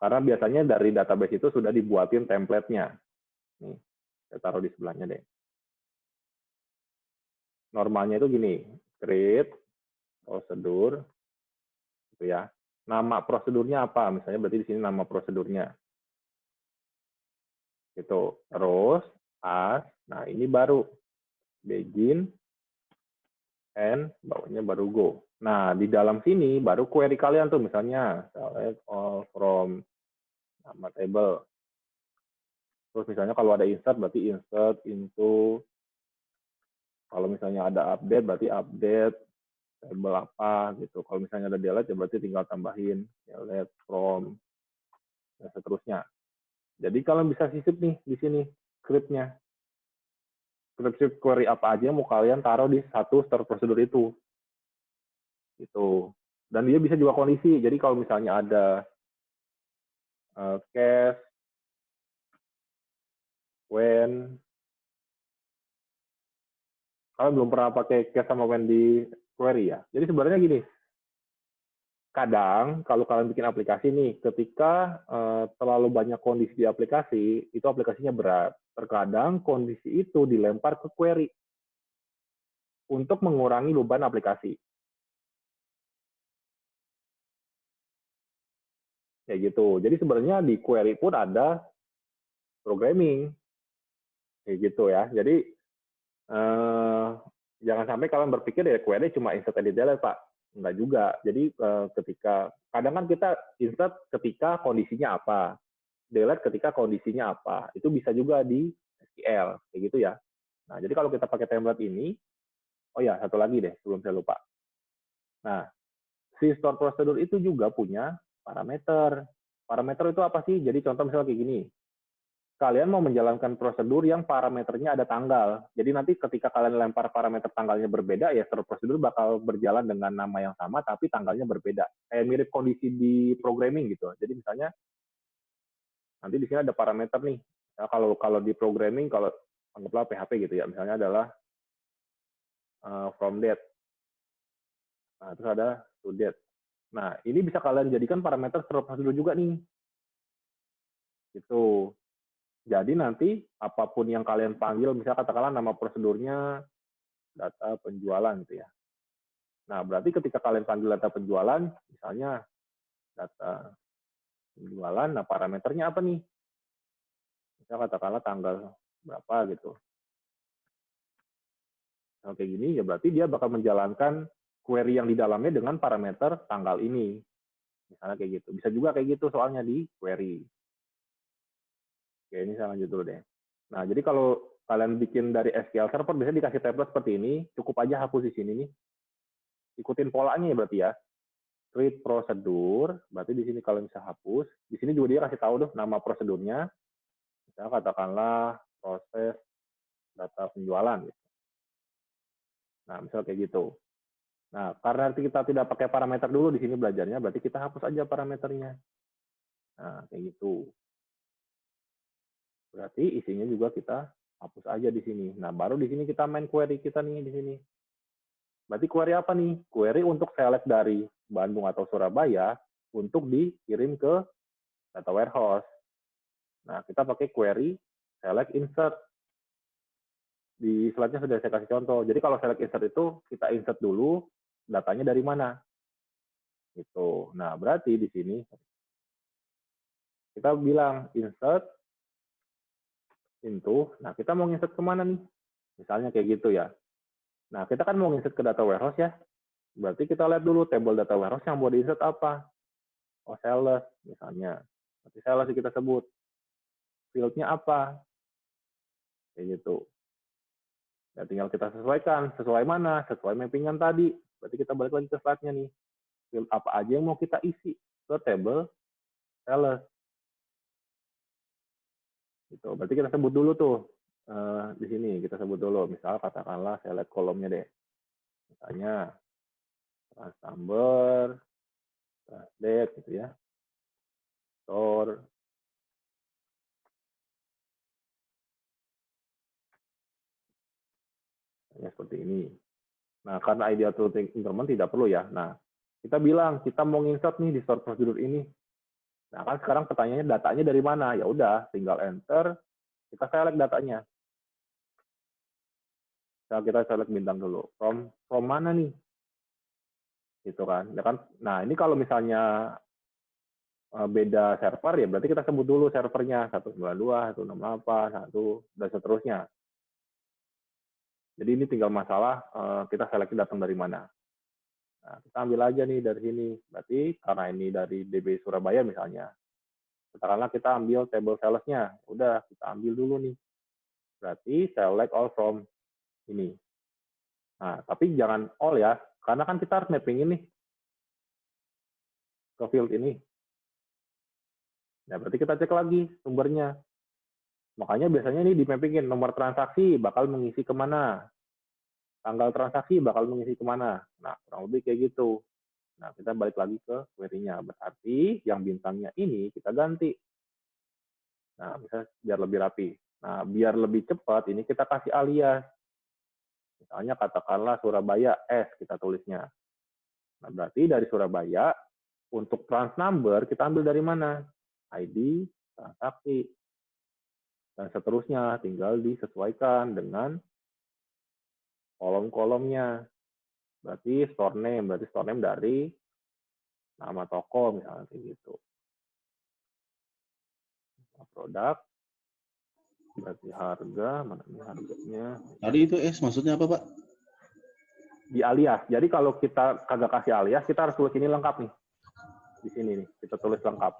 Karena biasanya dari database itu sudah dibuatin template-nya. Nih, saya taruh di sebelahnya deh. Normalnya itu gini, create, prosedur, gitu ya. Nama prosedurnya apa? Misalnya berarti di sini nama prosedurnya. Gitu. Terus, as, nah ini baru begin, and, bawahnya baru go. Nah, di dalam sini baru query kalian tuh, misalnya, select all from nama table. Terus misalnya kalau ada insert, berarti insert into, kalau misalnya ada update, berarti update, table apa gitu. Kalau misalnya ada delete, ya berarti tinggal tambahin delete from dan seterusnya. Jadi kalian bisa sisip nih di sini script-nya. Script query apa aja mau kalian taruh di satu store prosedur itu. Gitu. Dan dia bisa juga kondisi. Jadi kalau misalnya ada case, when, kalian belum pernah pakai case sama when di query ya. Jadi sebenarnya gini, kadang kalau kalian bikin aplikasi nih, ketika terlalu banyak kondisi di aplikasi, itu aplikasinya berat. Terkadang kondisi itu dilempar ke query untuk mengurangi beban aplikasi. Kayak gitu. Jadi sebenarnya di query pun ada programming. Kayak gitu ya. Jadi jangan sampai kalian berpikir ya query cuma insert edit delete, Pak. Enggak juga. Jadi ketika kadang kan kita insert ketika kondisinya apa, delete ketika kondisinya apa. Itu bisa juga di SQL kayak gitu ya. Nah, jadi kalau kita pakai template ini, oh ya, satu lagi deh sebelum saya lupa. Nah, si store prosedur itu juga punya parameter. Parameter itu apa sih? Jadi contoh misalnya kayak gini. Kalian mau menjalankan prosedur yang parameternya ada tanggal. Jadi nanti ketika kalian lempar parameter tanggalnya berbeda, ya store prosedur bakal berjalan dengan nama yang sama, tapi tanggalnya berbeda. Kayak mirip kondisi di programming gitu. Jadi misalnya, nanti di sini ada parameter nih. Nah, kalau di programming, kalau anggaplah PHP gitu ya, misalnya adalah from date. Nah, terus ada to date. Nah, ini bisa kalian jadikan parameter store prosedur juga nih. Gitu. Jadi nanti apapun yang kalian panggil, misalnya katakanlah nama prosedurnya data penjualan gitu ya. Nah, berarti ketika kalian panggil data penjualan, misalnya data penjualan, nah parameternya apa nih? Misalnya katakanlah tanggal berapa gitu. Nah, kayak gini, ya berarti dia bakal menjalankan query yang di dalamnya dengan parameter tanggal ini. Misalnya kayak gitu. Bisa juga kayak gitu soalnya di query. Oke, ini saya lanjut dulu deh. Nah, jadi kalau kalian bikin dari SQL Server, biasanya dikasih template seperti ini, cukup aja hapus di sini nih. Ikutin polanya ya berarti ya. Create prosedur, berarti di sini kalian bisa hapus. Di sini juga dia kasih tahu tuh nama prosedurnya. Misalnya katakanlah proses data penjualan. Gitu. Nah, misal kayak gitu. Nah, karena kita tidak pakai parameter dulu di sini belajarnya, berarti kita hapus aja parameternya. Nah, kayak gitu. Berarti isinya juga kita hapus aja di sini. Nah, baru di sini kita main query kita nih di sini. Berarti query apa nih? Query untuk select dari Bandung atau Surabaya untuk dikirim ke data warehouse. Nah, kita pakai query select insert. Di slide-nya sudah saya kasih contoh. Jadi kalau select insert itu kita insert dulu datanya dari mana. Gitu. Nah, berarti di sini kita bilang insert into. Nah, kita mau insert kemana nih? Misalnya kayak gitu ya. Nah, kita kan mau insert ke data warehouse ya. Berarti kita lihat dulu table data warehouse yang mau di-insert apa. Oh, sales misalnya. Berarti sales kita sebut. Field-nya apa? Kayak gitu. Ya, tinggal kita sesuaikan. Sesuai mana? Sesuai mappingan tadi. Berarti kita balik lagi ke slide-nya nih. Field apa aja yang mau kita isi ke table sales. Gitu. Berarti kita sebut dulu tuh. Di sini kita sebut dulu. Misal katakanlah select kolomnya deh. Misalnya trans number, trans date gitu ya. Store. Ya, seperti ini. Nah, karena ideal to increment tidak perlu ya. Nah, kita bilang kita mau insert nih di store procedure ini. Nah, kan sekarang pertanyaannya datanya dari mana? Ya udah, tinggal enter, kita select datanya. Nah, kita select bintang dulu. From mana nih? Gitu kan. Ya kan. Nah, ini kalau misalnya beda server ya berarti kita sebut dulu servernya 192, 168, 1 dan seterusnya. Jadi ini tinggal masalah kita seleksi datang dari mana. Nah, kita ambil aja nih dari sini. Berarti karena ini dari DB Surabaya misalnya. Katakanlah kita ambil table sales-nya. Udah, kita ambil dulu nih. Berarti select all from ini. Nah, tapi jangan all ya. Karena kan kita harus mapping ini ke field ini. Nah, berarti kita cek lagi sumbernya. Makanya biasanya ini di-mappingin nomor transaksi bakal mengisi kemana. Tanggal transaksi bakal mengisi kemana. Nah, kurang lebih kayak gitu. Nah, kita balik lagi ke query-nya. Berarti yang bintangnya ini kita ganti. Nah, bisa biar lebih rapi. Nah, biar lebih cepat, ini kita kasih alias. Misalnya katakanlah Surabaya S kita tulisnya. Nah, berarti dari Surabaya, untuk trans number kita ambil dari mana? ID, transaksi, dan seterusnya. Tinggal disesuaikan dengan kolom-kolomnya. Berarti store name dari nama toko misalnya kayak gitu. Produk, berarti harga, mana ini harganya. Tadi itu S maksudnya apa, Pak? Di alias. Jadi kalau kita kagak kasih alias, kita harus tulis ini lengkap nih. Di sini nih, kita tulis lengkap.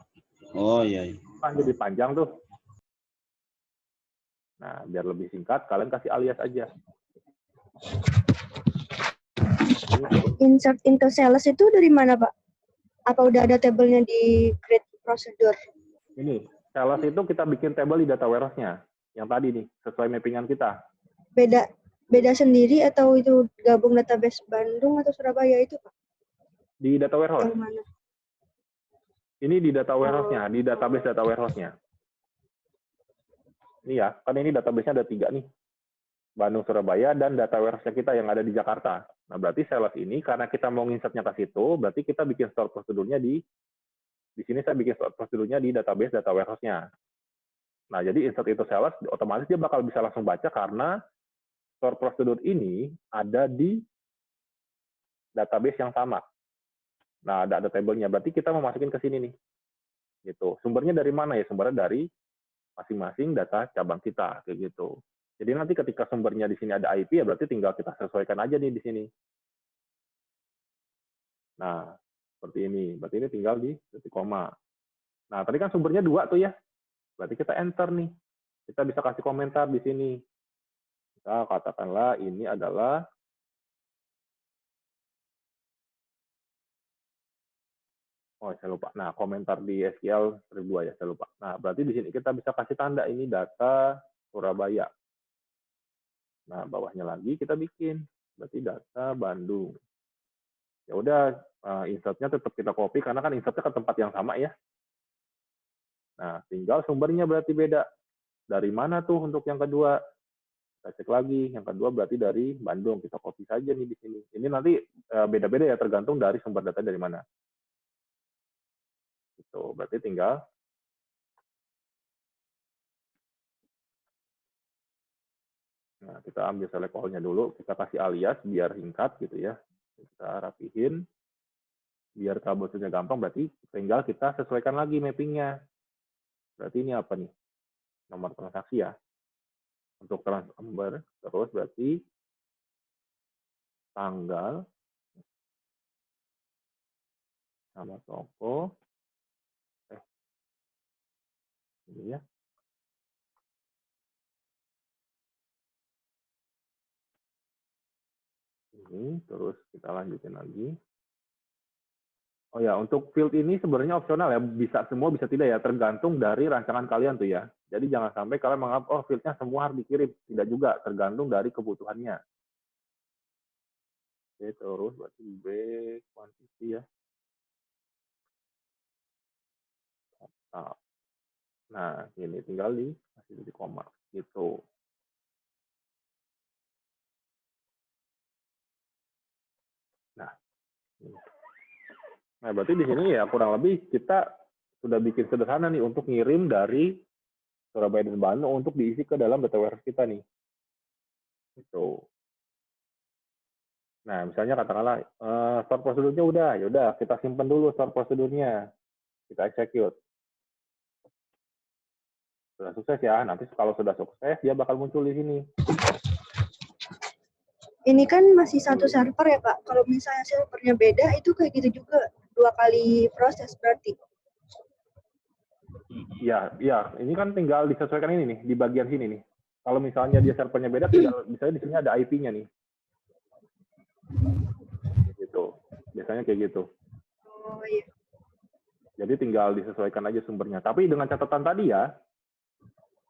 Oh iya. Kan jadi panjang tuh. Nah, biar lebih singkat, kalian kasih alias aja. Insert into sales itu dari mana, Pak? Apa udah ada tabelnya di create procedure? Ini, sales itu kita bikin table di data warehouse-nya. Yang tadi nih, sesuai mappingan kita. Beda sendiri atau itu gabung database Bandung atau Surabaya itu, Pak? Di data warehouse. Yang mana? Ini di data warehouse-nya, di database data warehouse-nya. Ini ya, kan ini database-nya ada 3 nih. Bandung, Surabaya, dan data warehouse-nya kita yang ada di Jakarta. Nah, berarti sales ini, karena kita mau nginsertnya ke situ, berarti kita bikin store prosedurnya di sini saya bikin store prosedurnya di database data warehouse-nya. Nah, jadi insert itu sales, otomatis dia bakal bisa langsung baca karena store prosedur ini ada di database yang sama. Nah, ada tabelnya. Berarti kita mau masukin ke sini nih. Gitu. Sumbernya dari mana ya? Sumbernya dari masing-masing data cabang kita, kayak gitu. Jadi nanti ketika sumbernya di sini ada IP, ya berarti tinggal kita sesuaikan aja nih di sini. Nah, seperti ini. Berarti ini tinggal di titik koma. Nah, tadi kan sumbernya 2 tuh ya. Berarti kita enter nih. Kita bisa kasih komentar di sini. Kita katakanlah ini adalah oh, saya lupa. Nah, komentar di SQL 1002 ya, saya lupa. Nah, berarti di sini kita bisa kasih tanda ini data Surabaya. Nah, bawahnya lagi kita bikin. Berarti data Bandung. Ya udah, insertnya tetap kita copy karena kan insertnya ke tempat yang sama ya. Nah, tinggal sumbernya berarti beda. Dari mana tuh untuk yang kedua? Kita cek lagi. Yang kedua berarti dari Bandung. Kita copy saja nih di sini. Ini nanti beda-beda ya, tergantung dari sumber data dari mana. Gitu. Berarti tinggal nah, kita ambil select all-nya dulu, kita kasih alias biar singkat gitu ya. Kita rapihin biar troubleshoot-nya gampang, berarti tinggal kita sesuaikan lagi mapping-nya. Berarti ini apa nih? Nomor transaksi ya. Untuk trans number, terus berarti tanggal Nama toko. Ini ya. Ini, terus kita lanjutin lagi. Oh ya, untuk field ini sebenarnya opsional ya, bisa semua bisa tidak ya, tergantung dari rancangan kalian tuh ya. Jadi jangan sampai kalian menganggap, oh fieldnya semua harus dikirim. Tidak juga, tergantung dari kebutuhannya. Oke, terus berarti B, quantity ya. Nah, ini tinggal masih di koma, gitu. Nah, ini. Nah, berarti di sini ya kurang lebih kita sudah bikin sederhana nih untuk ngirim dari Surabaya dan Bandung untuk diisi ke dalam data warehouse kita nih. Gitu. Nah, misalnya katakanlah store prosedurnya udah, ya udah kita simpan dulu store prosedurnya. Kita execute. Sudah sukses ya, nanti kalau sudah sukses dia bakal muncul di sini. Ini kan masih satu server ya Pak. Kalau misalnya servernya beda, itu kayak gitu juga 2 kali proses berarti. Iya, iya. Ini kan tinggal disesuaikan ini nih, di bagian sini nih. Kalau misalnya dia servernya beda, tinggal misalnya di sini ada IP-nya nih. Gitu. Biasanya kayak gitu. Oh iya. Jadi tinggal disesuaikan aja sumbernya. Tapi dengan catatan tadi ya,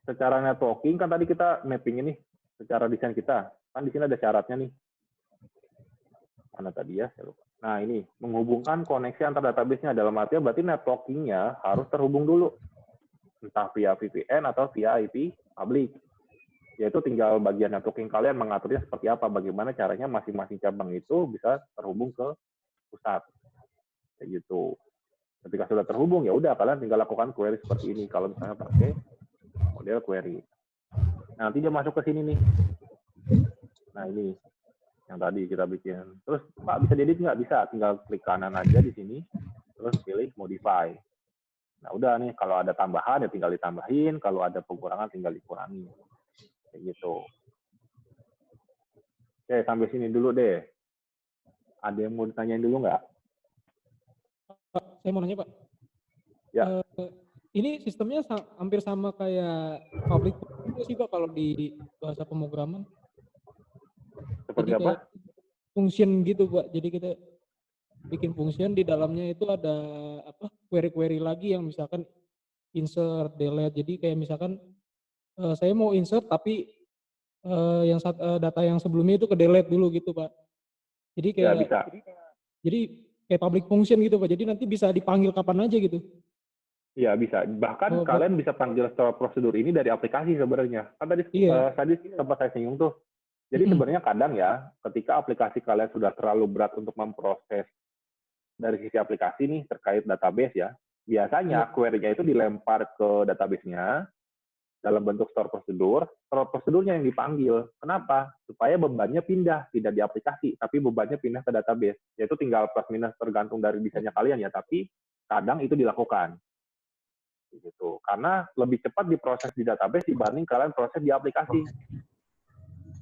secara networking kan tadi kita mapping ini secara desain kita. Kan di sini ada syaratnya nih. Mana tadi ya? Saya lupa. Nah, ini menghubungkan koneksi antar database-nya, dalam artian berarti networking-nya harus terhubung dulu. Entah via VPN atau via IP public. Yaitu tinggal bagian networking kalian mengaturnya seperti apa, bagaimana caranya masing-masing cabang itu bisa terhubung ke pusat. Kayak gitu. Ketika sudah terhubung, ya udah kalian tinggal lakukan query seperti ini. Kalau misalnya pakai model query. Nah, nanti dia masuk ke sini nih. Nah, ini yang tadi kita bikin. Terus, Pak, bisa diedit nggak? Bisa. Tinggal klik kanan aja di sini. Terus pilih modify. Nah, udah nih. Kalau ada tambahan, ya tinggal ditambahin. Kalau ada pengurangan, tinggal dikurangi. Kayak gitu. Oke, sampai sini dulu deh. Ada yang mau ditanyain dulu nggak? Pak, saya mau nanya, Pak. Ya. Ini sistemnya hampir sama kayak public sih, Pak, kalau di bahasa pemrograman. Seperti jadi apa? Function gitu, Pak. Jadi kita bikin function di dalamnya itu ada apa? Query-query lagi yang misalkan insert, delete. Jadi kayak misalkan saya mau insert tapi data yang sebelumnya itu ke delete dulu gitu, Pak. Jadi kayak Ya, bisa. Jadi kayak public function gitu, Pak. Jadi nanti bisa dipanggil kapan aja gitu. Iya, bisa. Bahkan kalian bisa panggil store prosedur ini dari aplikasi sebenarnya. Kan tadi sempat saya singgung tuh. Jadi sebenarnya kadang ya, ketika aplikasi kalian sudah terlalu berat untuk memproses dari sisi aplikasi nih terkait database ya, biasanya query-nya itu dilempar ke database-nya dalam bentuk store prosedurnya yang dipanggil. Kenapa? Supaya bebannya pindah, tidak di aplikasi, tapi bebannya pindah ke database. Yaitu tinggal plus minus tergantung dari desainnya kalian ya, tapi kadang itu dilakukan. Gitu. Karena lebih cepat diproses di database dibanding kalian proses di aplikasi.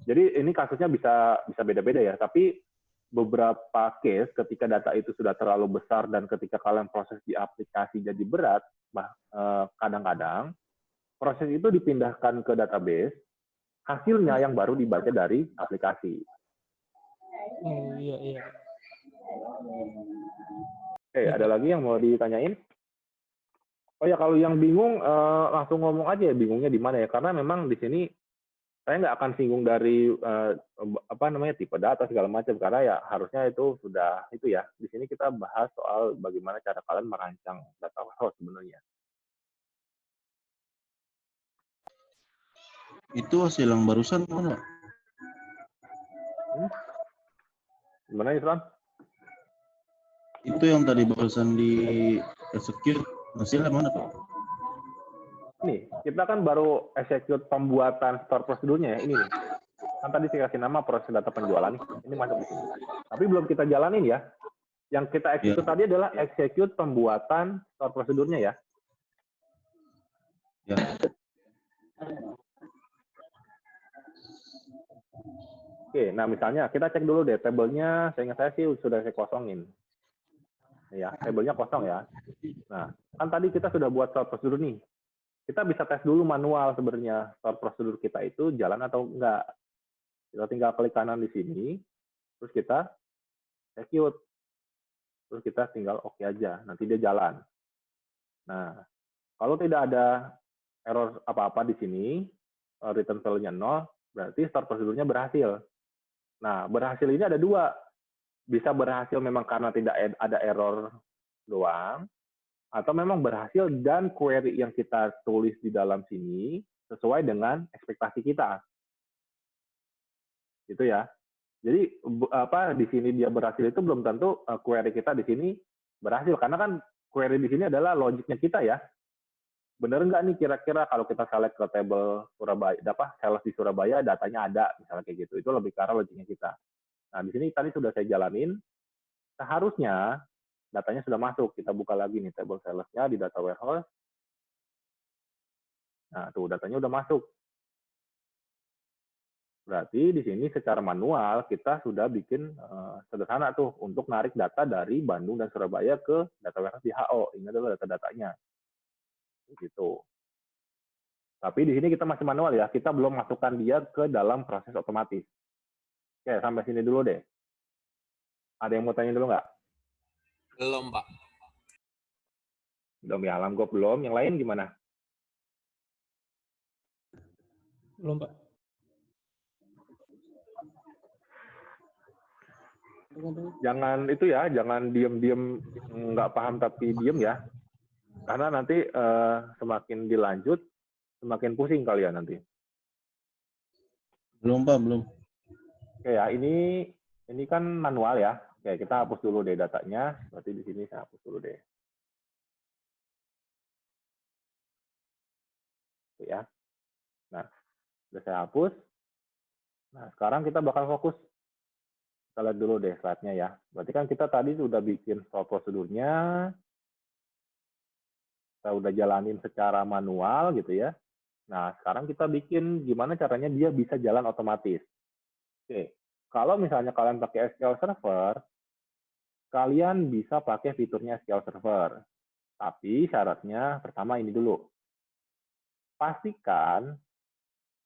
Jadi ini kasusnya bisa beda-beda ya, tapi beberapa case ketika data itu sudah terlalu besar dan ketika kalian proses di aplikasi jadi berat, kadang-kadang proses itu dipindahkan ke database, hasilnya yang baru dibaca dari aplikasi. Oh iya. Oke, ada lagi yang mau ditanyain? Oh ya, kalau yang bingung langsung ngomong aja ya bingungnya di mana ya, karena memang di sini saya nggak akan singgung dari tipe data segala macam, karena ya harusnya itu sudah itu ya. Di sini kita bahas soal bagaimana cara kalian merancang data warehouse sebenarnya. Itu hasil yang barusan mana? Gimana Islam? Itu yang tadi barusan di execute, hasilnya mana Pak? Nih, kita kan baru execute pembuatan store prosedurnya ya, ini nih. Kan tadi saya kasih nama proses data penjualan, ini masuk di sini. Tapi belum kita jalanin ya. Yang kita execute tadi adalah execute pembuatan store prosedurnya ya. Ya. Oke, nah misalnya kita cek dulu deh tabelnya, saya ingat saya sih sudah saya kosongin. Ya, tabelnya kosong ya. Nah, kan tadi kita sudah buat store prosedur nih. Kita bisa tes dulu manual sebenarnya store prosedur kita itu jalan atau enggak. Kita tinggal klik kanan di sini, terus kita execute. Terus kita tinggal oke aja, nanti dia jalan. Nah, kalau tidak ada error apa-apa di sini, return value-nya 0, berarti store prosedurnya berhasil. Nah, berhasil ini ada dua. Bisa berhasil memang karena tidak ada error doang, atau memang berhasil dan query yang kita tulis di dalam sini sesuai dengan ekspektasi kita. Gitu ya. Jadi di sini dia berhasil itu belum tentu query kita di sini berhasil, karena kan query di sini adalah logiknya kita ya. Bener nggak nih kira-kira kalau kita select ke table Surabaya, sales di Surabaya datanya ada, misalnya kayak gitu. Itu lebih ke arah logiknya kita. Nah, di sini tadi sudah saya jalanin, seharusnya datanya sudah masuk. Kita buka lagi nih table sales-nya di data warehouse. Nah, tuh datanya udah masuk. Berarti di sini secara manual kita sudah bikin sederhana tuh untuk narik data dari Bandung dan Surabaya ke data warehouse di HO. Ini adalah data-datanya. Gitu. Tapi di sini kita masih manual ya, kita belum masukkan dia ke dalam proses otomatis. Oke, sampai sini dulu deh. Ada yang mau tanya dulu nggak? Belum, Pak. Belum ya, Alam, gue belum. Yang lain gimana? Belum, Pak. Jangan itu ya, jangan diem-diem nggak paham tapi diem ya. Karena nanti semakin dilanjut, semakin pusing kalian nanti. Belum, Pak, belum. Oke ya, ini kan manual ya. Oke, kita hapus dulu deh datanya. Berarti di sini saya hapus dulu deh. Oke ya. Nah, sudah saya hapus. Nah, sekarang kita bakal fokus. Kita lihat dulu deh slide-nya ya. Berarti kan kita tadi sudah bikin store prosedurnya. Kita udah jalanin secara manual gitu ya. Nah, sekarang kita bikin gimana caranya dia bisa jalan otomatis. Oke, kalau misalnya kalian pakai SQL Server, kalian bisa pakai fiturnya SQL Server. Tapi syaratnya pertama ini dulu. Pastikan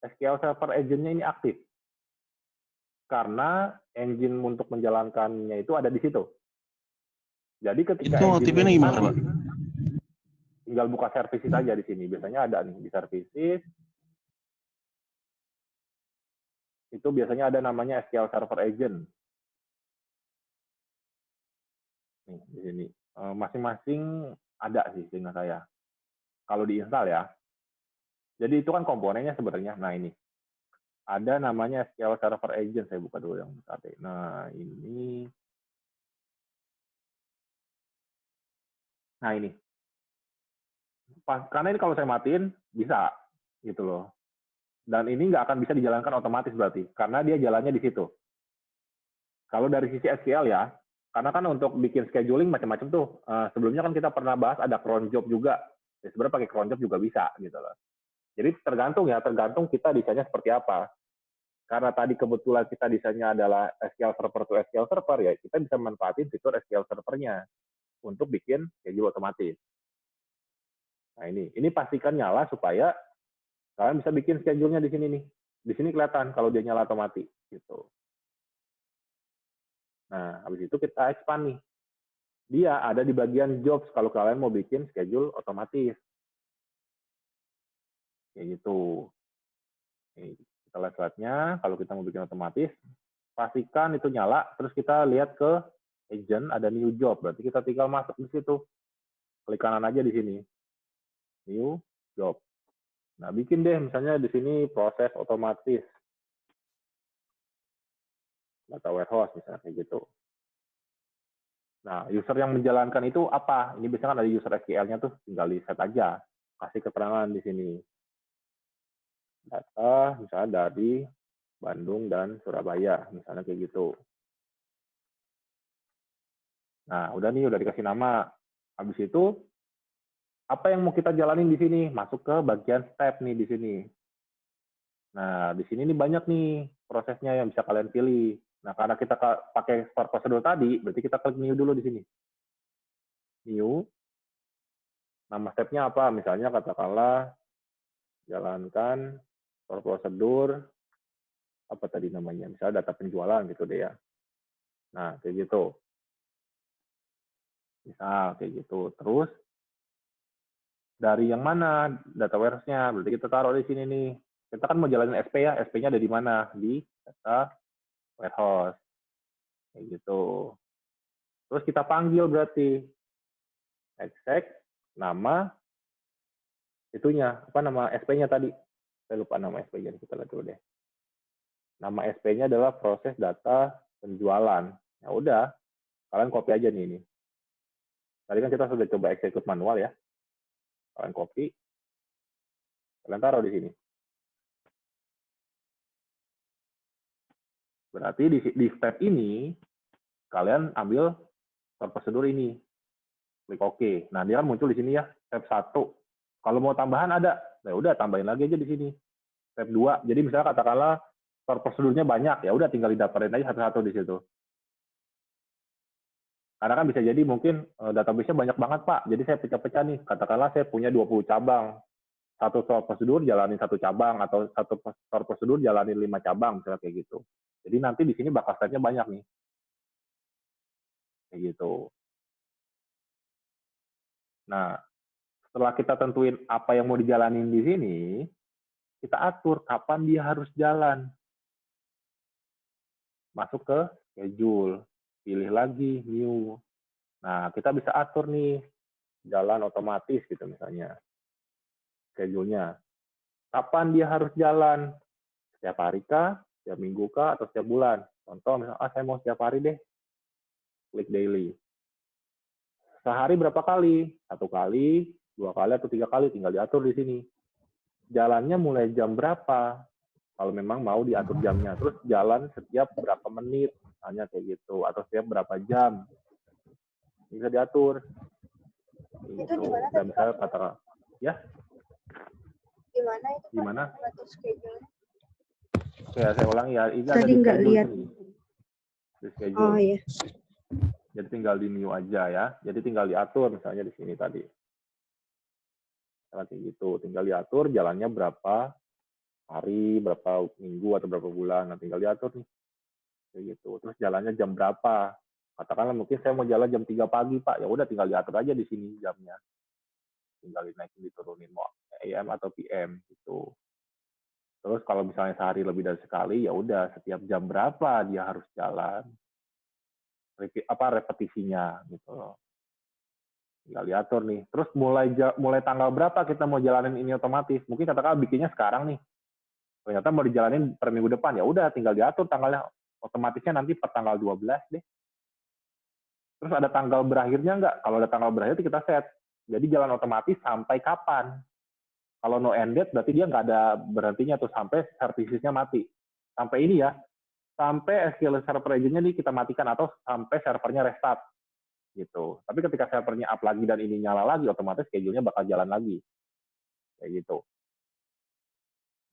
SQL Server Agent-nya ini aktif. Karena engine untuk menjalankannya itu ada di situ. Jadi ketika Itu aktifnya gimana, Pak? tinggal buka services aja di sini. Biasanya ada nih di services. Itu biasanya ada namanya SQL Server Agent. Nih, di sini. Masing-masing ada sih seingat saya. Kalau diinstal ya. Jadi itu kan komponennya sebenarnya. Nah, ini. Ada namanya SQL Server Agent. Saya buka dulu yang tadi. Nah, ini. Nah, ini. Karena ini kalau saya matiin, bisa. Gitu loh. Dan ini nggak akan bisa dijalankan otomatis berarti. Karena dia jalannya di situ. Kalau dari sisi SQL ya, karena kan untuk bikin scheduling macam-macam tuh. Sebelumnya kan kita pernah bahas ada cron job juga. Ya, sebenarnya pakai cron job juga bisa. Gitu loh. Jadi tergantung kita desainnya seperti apa. Karena tadi kebetulan kita desainnya adalah SQL Server to SQL Server, ya kita bisa manfaatin fitur SQL Server-nya untuk bikin schedule otomatis. Nah ini pastikan nyala supaya kalian bisa bikin schedule-nya di sini nih. Di sini kelihatan kalau dia nyala otomatis. Gitu. Nah, habis itu kita expand nih. Dia ada di bagian jobs kalau kalian mau bikin schedule otomatis. Kayak gitu. Nih, kita lihat slide-nya, kalau kita mau bikin otomatis, pastikan itu nyala, terus kita lihat ke agent, ada new job, berarti kita tinggal masuk di situ. Klik kanan aja di sini. New job. Nah, bikin deh misalnya di sini proses otomatis. Data warehouse misalnya kayak gitu. Nah, user yang menjalankan itu apa? Ini biasanya kan ada user SQL-nya tuh, tinggal di set aja. Kasih keterangan di sini. Data misalnya dari Bandung dan Surabaya, misalnya kayak gitu. Nah, udah nih, udah dikasih nama. Habis itu, apa yang mau kita jalanin di sini? Masuk ke bagian step nih di sini. Nah, di sini nih banyak nih prosesnya yang bisa kalian pilih. Nah, karena kita pakai store prosedur tadi, berarti kita klik new dulu di sini. new. Nama stepnya apa? Misalnya katakanlah jalankan store prosedur, apa tadi namanya? Misalnya data penjualan gitu deh ya. Nah, kayak gitu. Misal kayak gitu. Terus dari yang mana data warehouse-nya? Berarti kita taruh di sini nih. Kita kan mau jalanin SP ya. SP-nya ada di mana? Di data warehouse. Kayak gitu. Terus kita panggil berarti exec nama itunya, apa nama SP-nya tadi? Saya lupa nama SP-nya, kita lihat dulu deh. Nama SP-nya adalah proses data penjualan. Ya udah, kalian copy aja nih ini. Tadi kan kita sudah coba execute manual ya. Kalian copy, kalian taruh di sini. Berarti di step ini, kalian ambil prosedur ini. Klik OK. Nah, dia kan muncul di sini ya, step 1. Kalau mau tambahan ada, ya udah tambahin lagi aja di sini. Step 2. Jadi misalnya katakanlah prosedurnya banyak, ya udah tinggal didaftarin aja satu-satu di situ. Karena kan bisa jadi mungkin database-nya banyak banget, Pak. Jadi saya pecah-pecah nih. Katakanlah saya punya 20 cabang. Satu store prosedur jalanin 1 cabang, atau satu store prosedur jalanin 5 cabang, misalnya kayak gitu. Jadi nanti di sini bakal step-nya banyak nih. Kayak gitu. Nah, setelah kita tentuin apa yang mau dijalanin di sini, kita atur kapan dia harus jalan. Masuk ke schedule, pilih lagi new. Nah, kita bisa atur nih jalan otomatis gitu misalnya. Schedule-nya. Kapan dia harus jalan? Setiap hari kah? Setiap minggu kah? Atau setiap bulan? Contoh misalnya, saya mau setiap hari deh. Klik daily. Sehari berapa kali? 1 kali, 2 kali, atau 3 kali? Tinggal diatur di sini. Jalannya mulai jam berapa? Kalau memang mau diatur jamnya. Terus jalan setiap berapa menit? Misalnya kayak gitu. Atau setiap berapa jam? Bisa diatur. Itu Gitu. gimana Dan tadi, misalnya Pak? katakan, ya, Gimana itu, Pak? gimana? Ngatur schedule-nya? Oke, saya ulangi ya. Ini ada Tadi di nggak schedule lihat. sini. Di schedule. Oh iya. Jadi tinggal di new aja ya. Jadi tinggal diatur misalnya di sini tadi. Kayak gitu. Tinggal diatur jalannya berapa hari, berapa minggu, atau berapa bulan. Nah, tinggal diatur nih. Kayak gitu. Terus jalannya jam berapa? Katakanlah mungkin saya mau jalan jam 3 pagi, Pak. Ya udah tinggal diatur aja di sini jamnya. Tinggal dinaikin, diturunin mau AM atau PM gitu. Terus kalau misalnya sehari lebih dari sekali, ya udah setiap jam berapa dia harus jalan. Repetisinya gitu loh. Tinggal diatur nih. Terus mulai tanggal berapa kita mau jalanin ini otomatis? Mungkin katakan bikinnya sekarang nih. Ternyata mau dijalanin per minggu depan, ya udah tinggal diatur tanggalnya, otomatisnya nanti per tanggal 12 deh. Terus ada tanggal berakhirnya nggak? Kalau ada tanggal berakhir kita set. Jadi jalan otomatis sampai kapan? Kalau no end date berarti dia nggak ada berhentinya tuh sampai servisnya mati. Sampai ini ya, sampai SQL Server Agent-nya nih kita matikan atau sampai servernya restart gitu. Tapi ketika servernya up lagi dan ini nyala lagi, otomatis schedule-nya bakal jalan lagi. Kayak gitu.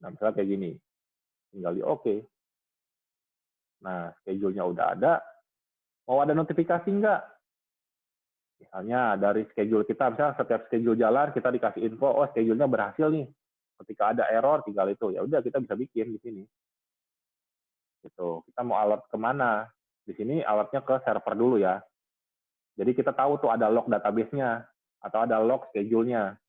Nah, misalnya kayak gini. Tinggal di OK. Nah, schedule-nya udah ada. Mau ada notifikasi nggak? Misalnya dari schedule kita, misalnya setiap schedule jalan, kita dikasih info, oh schedule-nya berhasil nih. Ketika ada error, tinggal itu. Ya udah, kita bisa bikin di sini. Gitu. Kita mau alert kemana? Di sini alertnya ke server dulu ya. Jadi kita tahu tuh ada log database-nya atau ada log schedule-nya.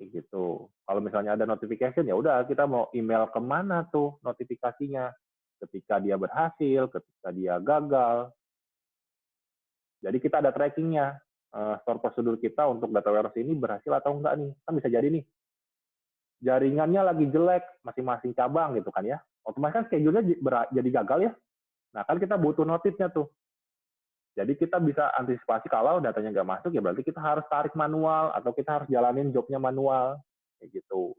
Gitu. Kalau misalnya ada notification, ya udah kita mau email kemana tuh notifikasinya. Ketika dia berhasil, ketika dia gagal. Jadi kita ada trackingnya. Store prosedur kita untuk data warehouse ini berhasil atau enggak nih. Kan bisa jadi nih. Jaringannya lagi jelek, masing-masing cabang gitu kan ya. Otomatis kan schedule-nya jadi gagal ya. Nah kan kita butuh notifnya tuh. Jadi kita bisa antisipasi kalau datanya nggak masuk, ya berarti kita harus tarik manual, atau kita harus jalanin jobnya manual. Kayak gitu.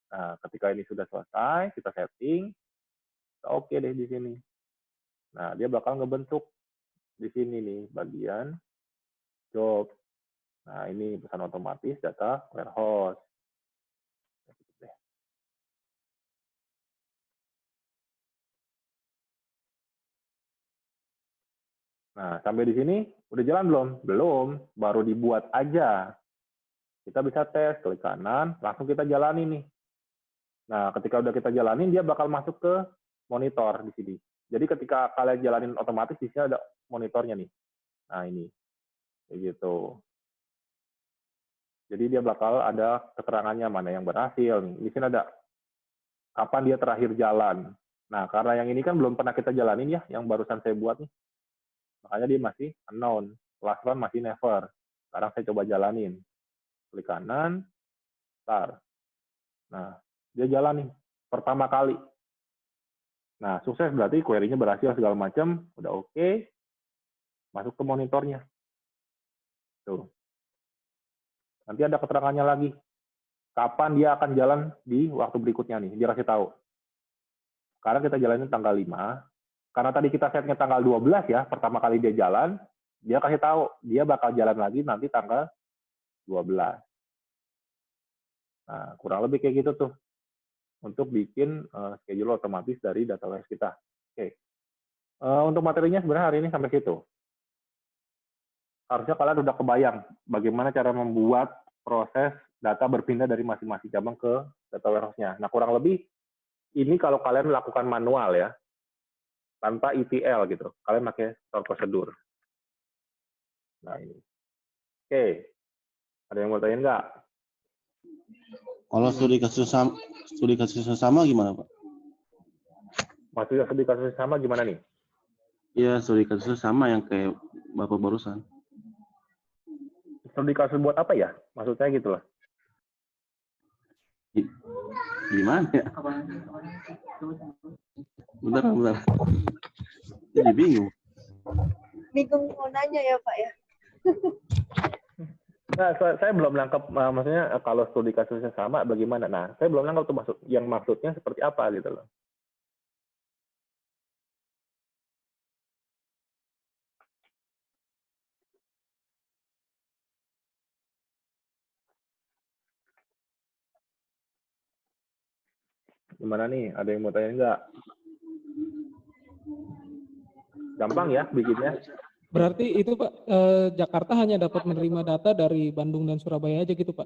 Nah, ketika ini sudah selesai, kita setting, oke deh di sini. Nah, dia bakal ngebentuk di sini nih, bagian job. Nah, ini pesan otomatis data warehouse. Nah, sampai di sini udah jalan belum? Belum, baru dibuat aja. Kita bisa tes, klik kanan, langsung kita jalani nih. Nah, ketika udah kita jalanin, dia bakal masuk ke monitor di sini. Jadi ketika kalian jalanin otomatis, di sini ada monitornya nih. Nah, ini. Kayak gitu. Jadi dia bakal ada keterangannya mana yang berhasil. Di sini ada kapan dia terakhir jalan. Nah, karena yang ini kan belum pernah kita jalanin ya, yang barusan saya buat nih. Makanya dia masih unknown. Last run masih never. Sekarang saya coba jalanin. Klik kanan, start. Nah, dia jalan nih. Pertama kali. Nah, sukses berarti query-nya berhasil segala macam. Udah oke. Masuk ke monitornya. Tuh. Nanti ada keterangannya lagi. Kapan dia akan jalan di waktu berikutnya nih. Dia kasih tahu. Sekarang kita jalanin tanggal 5. Karena tadi kita setnya tanggal 12 ya, pertama kali dia jalan, dia kasih tahu, dia bakal jalan lagi nanti tanggal 12. Nah, kurang lebih kayak gitu tuh. Untuk bikin schedule otomatis dari database kita. Oke. Untuk materinya sebenarnya hari ini sampai situ. Harusnya kalian udah kebayang bagaimana cara membuat proses data berpindah dari masing-masing cabang ke data warehouse-nya. Nah, kurang lebih ini kalau kalian melakukan manual ya, tanpa ETL gitu. Kalian pakai store prosedur. Nah, ini. Oke. Ada yang mau tanya nggak? Kalau studi kasus sama gimana, Pak? Maksudnya studi kasus sama gimana nih? Iya, studi kasus sama yang kayak Bapak barusan. Studi kasus buat apa ya? Maksudnya gitu loh. Gimana ya? Bentar. Jadi bingung. Bingung mau nanya ya Pak ya. Nah, saya belum nangkep, maksudnya kalau studi kasusnya sama bagaimana. Nah, saya belum nangkep tuh maksudnya seperti apa gitu loh. Gimana nih? Ada yang mau tanya nggak? Gampang ya bikinnya? Berarti itu Pak, Jakarta hanya dapat menerima data dari Bandung dan Surabaya aja gitu Pak?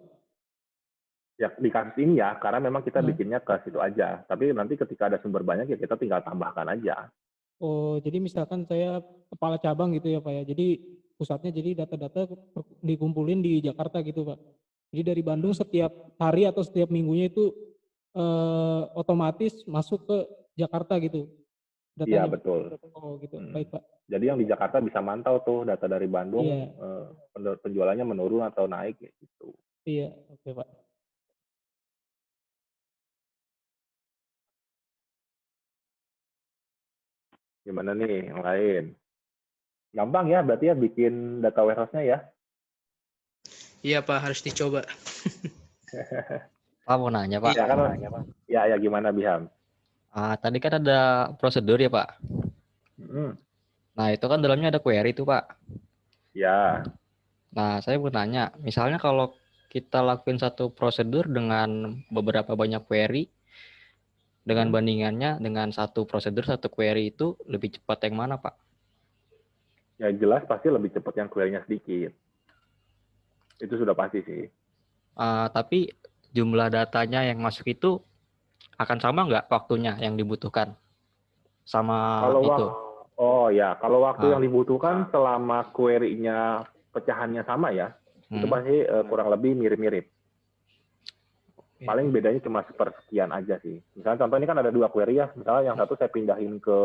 Ya, di kasus ini ya, karena memang kita bikinnya ke situ aja. Tapi nanti ketika ada sumber banyak ya kita tinggal tambahkan aja. Oh, jadi misalkan saya kepala cabang gitu ya Pak ya. Jadi pusatnya jadi data-data dikumpulin di Jakarta gitu Pak. Jadi dari Bandung setiap hari atau setiap minggunya itu otomatis masuk ke Jakarta gitu datanya. Iya, betul. Oh gitu, baik Pak. Jadi yang di Jakarta bisa mantau tuh data dari Bandung, Iya. penjualannya menurun atau naik gitu. Iya, oke Pak. Gimana nih yang lain? Gampang ya berarti ya bikin data warehouse-nya ya? Iya Pak, harus dicoba. Pak mau nanya Pak. Ya, kan, ya gimana Biham? Tadi kan ada prosedur ya Pak. Nah itu kan dalamnya ada query tuh Pak. Ya. Nah saya mau nanya, misalnya kalau kita lakuin satu prosedur dengan beberapa banyak query, dengan bandingannya dengan satu prosedur satu query itu lebih cepat yang mana Pak? Ya jelas pasti lebih cepat yang query-nya sedikit. Itu sudah pasti sih. Tapi jumlah datanya yang masuk itu akan sama nggak waktunya yang dibutuhkan sama kalau itu? Oh ya, kalau waktu yang dibutuhkan selama query-nya pecahannya sama ya, itu pasti kurang lebih mirip-mirip. Paling bedanya cuma sepersekian aja sih. Misalnya contoh ini kan ada 2 query ya, misalnya yang satu saya pindahin ke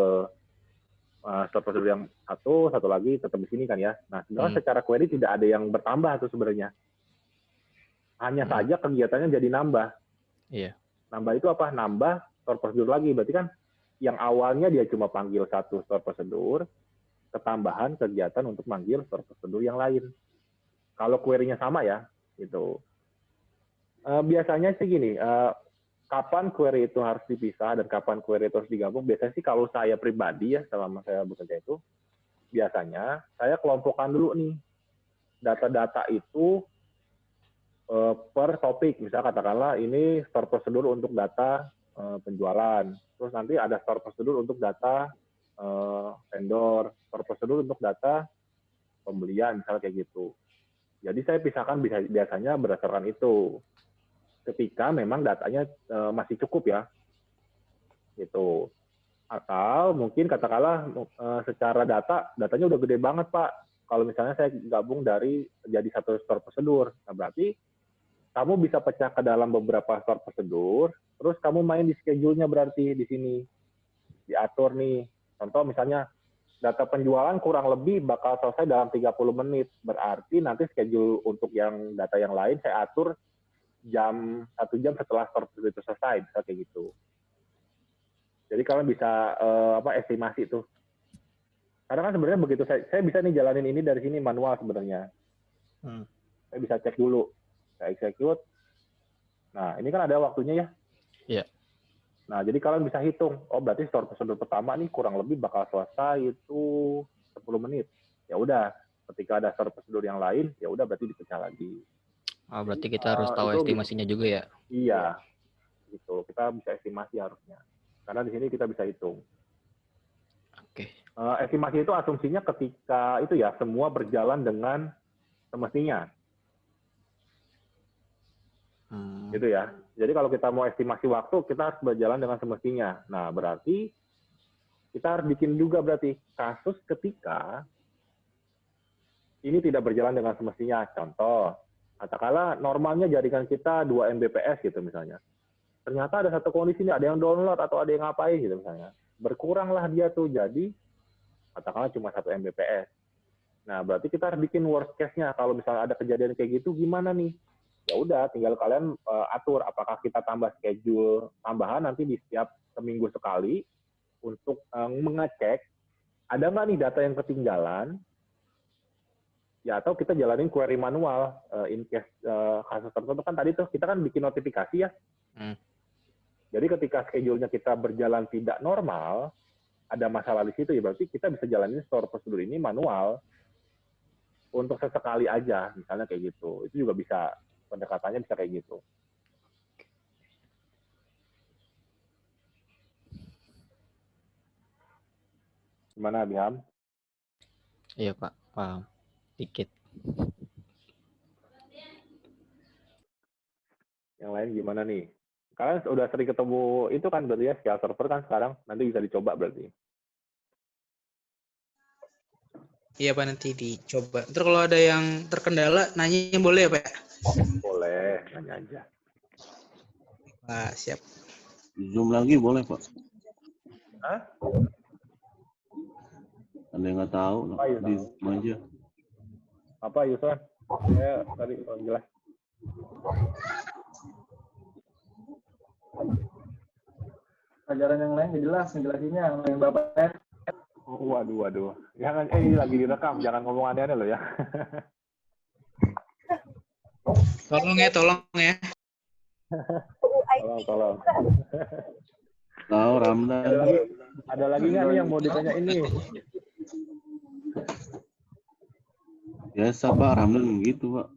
store prosedur yang satu lagi tetap di sini kan ya. Nah, sebenarnya secara query tidak ada yang bertambah tuh sebenarnya. Hanya saja kegiatannya jadi nambah. Iya. Nambah itu apa? Nambah store prosedur lagi. Berarti kan yang awalnya dia cuma panggil satu store prosedur, ketambahan kegiatan untuk manggil store prosedur yang lain. Kalau query-nya sama ya, itu. Biasanya sih gini, kapan query itu harus dipisah dan kapan query itu harus digabung? Biasanya sih kalau saya pribadi ya, selama saya bekerja itu, biasanya saya kelompokkan dulu nih data-data itu per topik. Misalnya katakanlah ini store prosedur untuk data penjualan. Terus nanti ada store prosedur untuk data vendor, store prosedur untuk data pembelian, misalnya kayak gitu. Jadi saya pisahkan biasanya berdasarkan itu. Ketika memang datanya masih cukup ya, gitu. Atau mungkin katakanlah secara datanya udah gede banget Pak. Kalau misalnya saya gabung dari jadi satu store prosedur, nah berarti kamu bisa pecah ke dalam beberapa store prosedur, terus kamu main di schedule-nya berarti di sini. Diatur nih. Contoh misalnya data penjualan kurang lebih bakal selesai dalam 30 menit. Berarti nanti schedule untuk yang data yang lain saya atur 1 jam setelah store prosedur itu selesai, misalnya kayak gitu. Jadi kalian bisa estimasi tuh. Karena kan sebenarnya begitu saya bisa nih jalanin ini dari sini manual sebenarnya. Saya bisa cek dulu, saya execute. Nah ini kan ada waktunya ya. Iya. Nah jadi kalian bisa hitung. Oh berarti store prosedur pertama nih kurang lebih bakal selesai itu 10 menit. Ya udah. Ketika ada store prosedur yang lain, ya udah berarti dipecah lagi. Berarti kita harus tahu estimasinya juga ya? Iya. Gitu. Kita bisa estimasi harusnya. Karena di sini kita bisa hitung. Oke. Estimasi itu asumsinya ketika itu ya semua berjalan dengan semestinya. Gitu ya. Jadi kalau kita mau estimasi waktu, kita harus berjalan dengan semestinya. Nah, berarti kita harus bikin juga berarti kasus ketika ini tidak berjalan dengan semestinya. Contoh, katakanlah normalnya jaringan kita 2 Mbps gitu misalnya. Ternyata ada satu kondisi nih, ada yang download atau ada yang ngapain gitu misalnya. Berkuranglah dia tuh jadi katakanlah cuma 1 Mbps. Nah, berarti kita harus bikin worst case-nya. Kalau misalnya ada kejadian kayak gitu, gimana nih? Ya udah, tinggal kalian atur apakah kita tambah schedule tambahan nanti di setiap seminggu sekali untuk mengecek ada nggak nih data yang ketinggalan. Ya, atau kita jalanin query manual in case kasus tertentu kan tadi tuh kita kan bikin notifikasi ya. Jadi ketika schedule-nya kita berjalan tidak normal, ada masalah di situ ya berarti kita bisa jalanin store prosedur ini manual untuk sesekali aja, misalnya kayak gitu. Itu juga bisa, pendekatannya bisa kayak gitu. Gimana, Abiham? Iya Pak, paham. Dikit. Yang lain gimana nih? Kalian udah sering ketemu itu kan berarti ya, SQL Server kan sekarang, nanti bisa dicoba berarti. Iya Pak, nanti dicoba. Ntar kalau ada yang terkendala, nanya boleh ya Pak? Boleh, nanya aja. Pak, siap. Zoom lagi boleh Pak? Hah? Ada yang nggak tahu, di Zoom aja. Apa Yusuf? Saya tadi jelas. Pelajaran yang lain jelas, ngejelasinnya yang Bapak. Waduh. Jangan, ini lagi direkam, jangan ngomong aneh-aneh loh ya. Tolong ya. Tolong. Tahu Ramdan. Ada lagi nggak nih yang mau ditanya ini? Biasa Pak, Ramdan gitu Pak.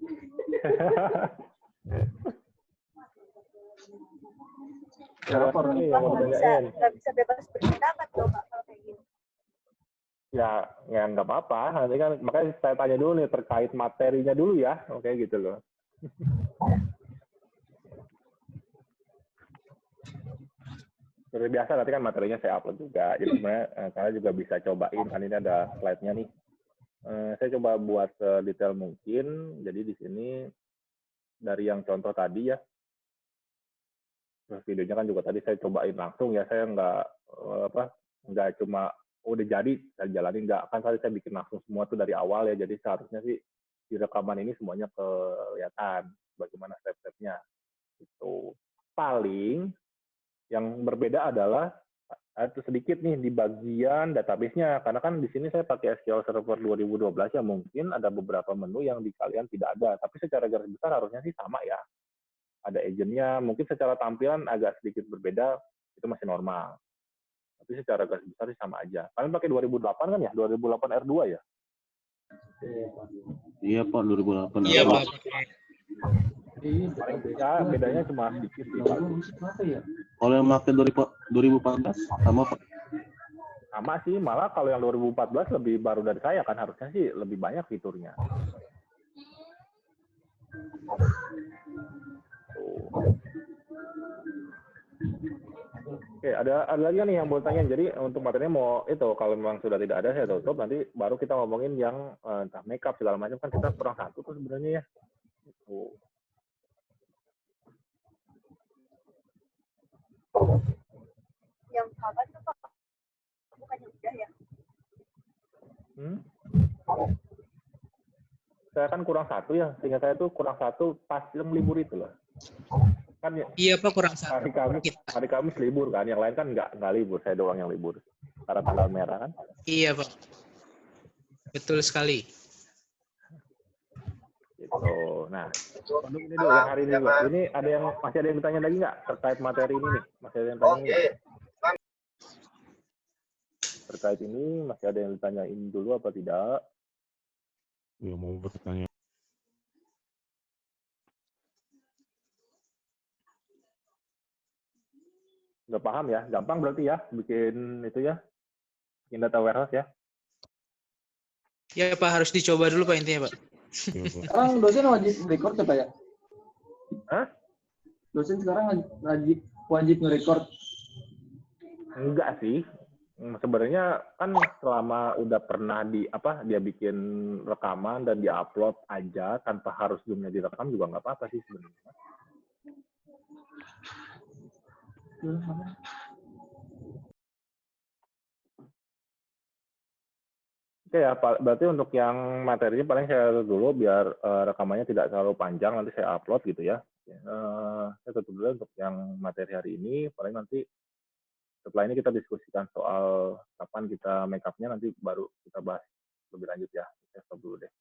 Nggak bisa bebas berpendapat loh Pak kalau kayak gitu. Ya nggak apa-apa. Nanti kan makanya saya tanya dulu nih terkait materinya dulu ya, oke gitu loh. Seperti biasa nanti kan materinya saya upload juga. Jadi sebenarnya kalian juga bisa cobain. Kan ini ada slide-nya nih. Saya coba buat sedetail mungkin. Jadi di sini dari yang contoh tadi ya. Terus videonya kan juga tadi saya cobain langsung ya. Saya nggak cuma udah jadi saya jalanin, nggak. Kan tadi saya bikin langsung semua tuh dari awal ya. Jadi seharusnya sih di rekaman ini semuanya kelihatan bagaimana step-stepnya. Itu paling yang berbeda adalah itu sedikit nih di bagian database-nya, karena kan di sini saya pakai SQL Server 2012 ya, mungkin ada beberapa menu yang di kalian tidak ada, tapi secara garis besar harusnya sih sama ya. Ada agent-nya, mungkin secara tampilan agak sedikit berbeda, itu masih normal. Tapi secara garis besar sih sama aja. Kalian pakai 2008 kan ya? 2008 R2 ya? Iya Pak, 2008. Iya Pak. Ya, bedanya cuma sedikit sih Pak. Kalau yang pakai 2014 sama Pak? Sama sih, malah kalau yang 2014 lebih baru dari saya kan, harusnya sih lebih banyak fiturnya. Oke, ada lagi nih yang mau tanya. Jadi untuk materinya mau itu, kalau memang sudah tidak ada saya tutup, nanti baru kita ngomongin yang entah makeup segala macam, kan kita kurang satu tuh sebenarnya ya. Gitu. Yang kapan tuh Pak? Bukannya udah ya? Saya kan kurang satu ya, sehingga saya tuh kurang satu pas yang libur itu loh. Kan ya, Iya Pak, kurang satu. hari Kamis libur kan, yang lain kan nggak libur, saya doang yang libur. Karena tanggal merah kan. Iya Pak. Betul sekali. Gitu. Nah, untuk ini dulu yang hari ini dulu. Ini masih ada yang ditanya lagi nggak terkait materi ini nih? Masih ada yang tanya nggak? Terkait ini masih ada yang ditanyain dulu apa tidak? Ya, mau bertanya. Udah paham ya? Gampang berarti ya bikin itu ya? Bikin data warehouse ya? Ya Pak, harus dicoba dulu Pak intinya Pak. Sekarang dosen wajib record ya Pak ya? Hah? Dosen sekarang wajib nge-record. Enggak sih. Sebenarnya kan selama udah pernah dia bikin rekaman dan diupload aja tanpa harus zoom-nya direkam juga nggak apa-apa sih sebenarnya. Oke ya, berarti untuk yang materinya paling saya dulu biar rekamannya tidak terlalu panjang, nanti saya upload gitu ya. Saya tutup dulu untuk yang materi hari ini, paling nanti setelah ini kita diskusikan soal kapan kita make up-nya, nanti baru kita bahas lebih lanjut ya. Saya stop dulu deh.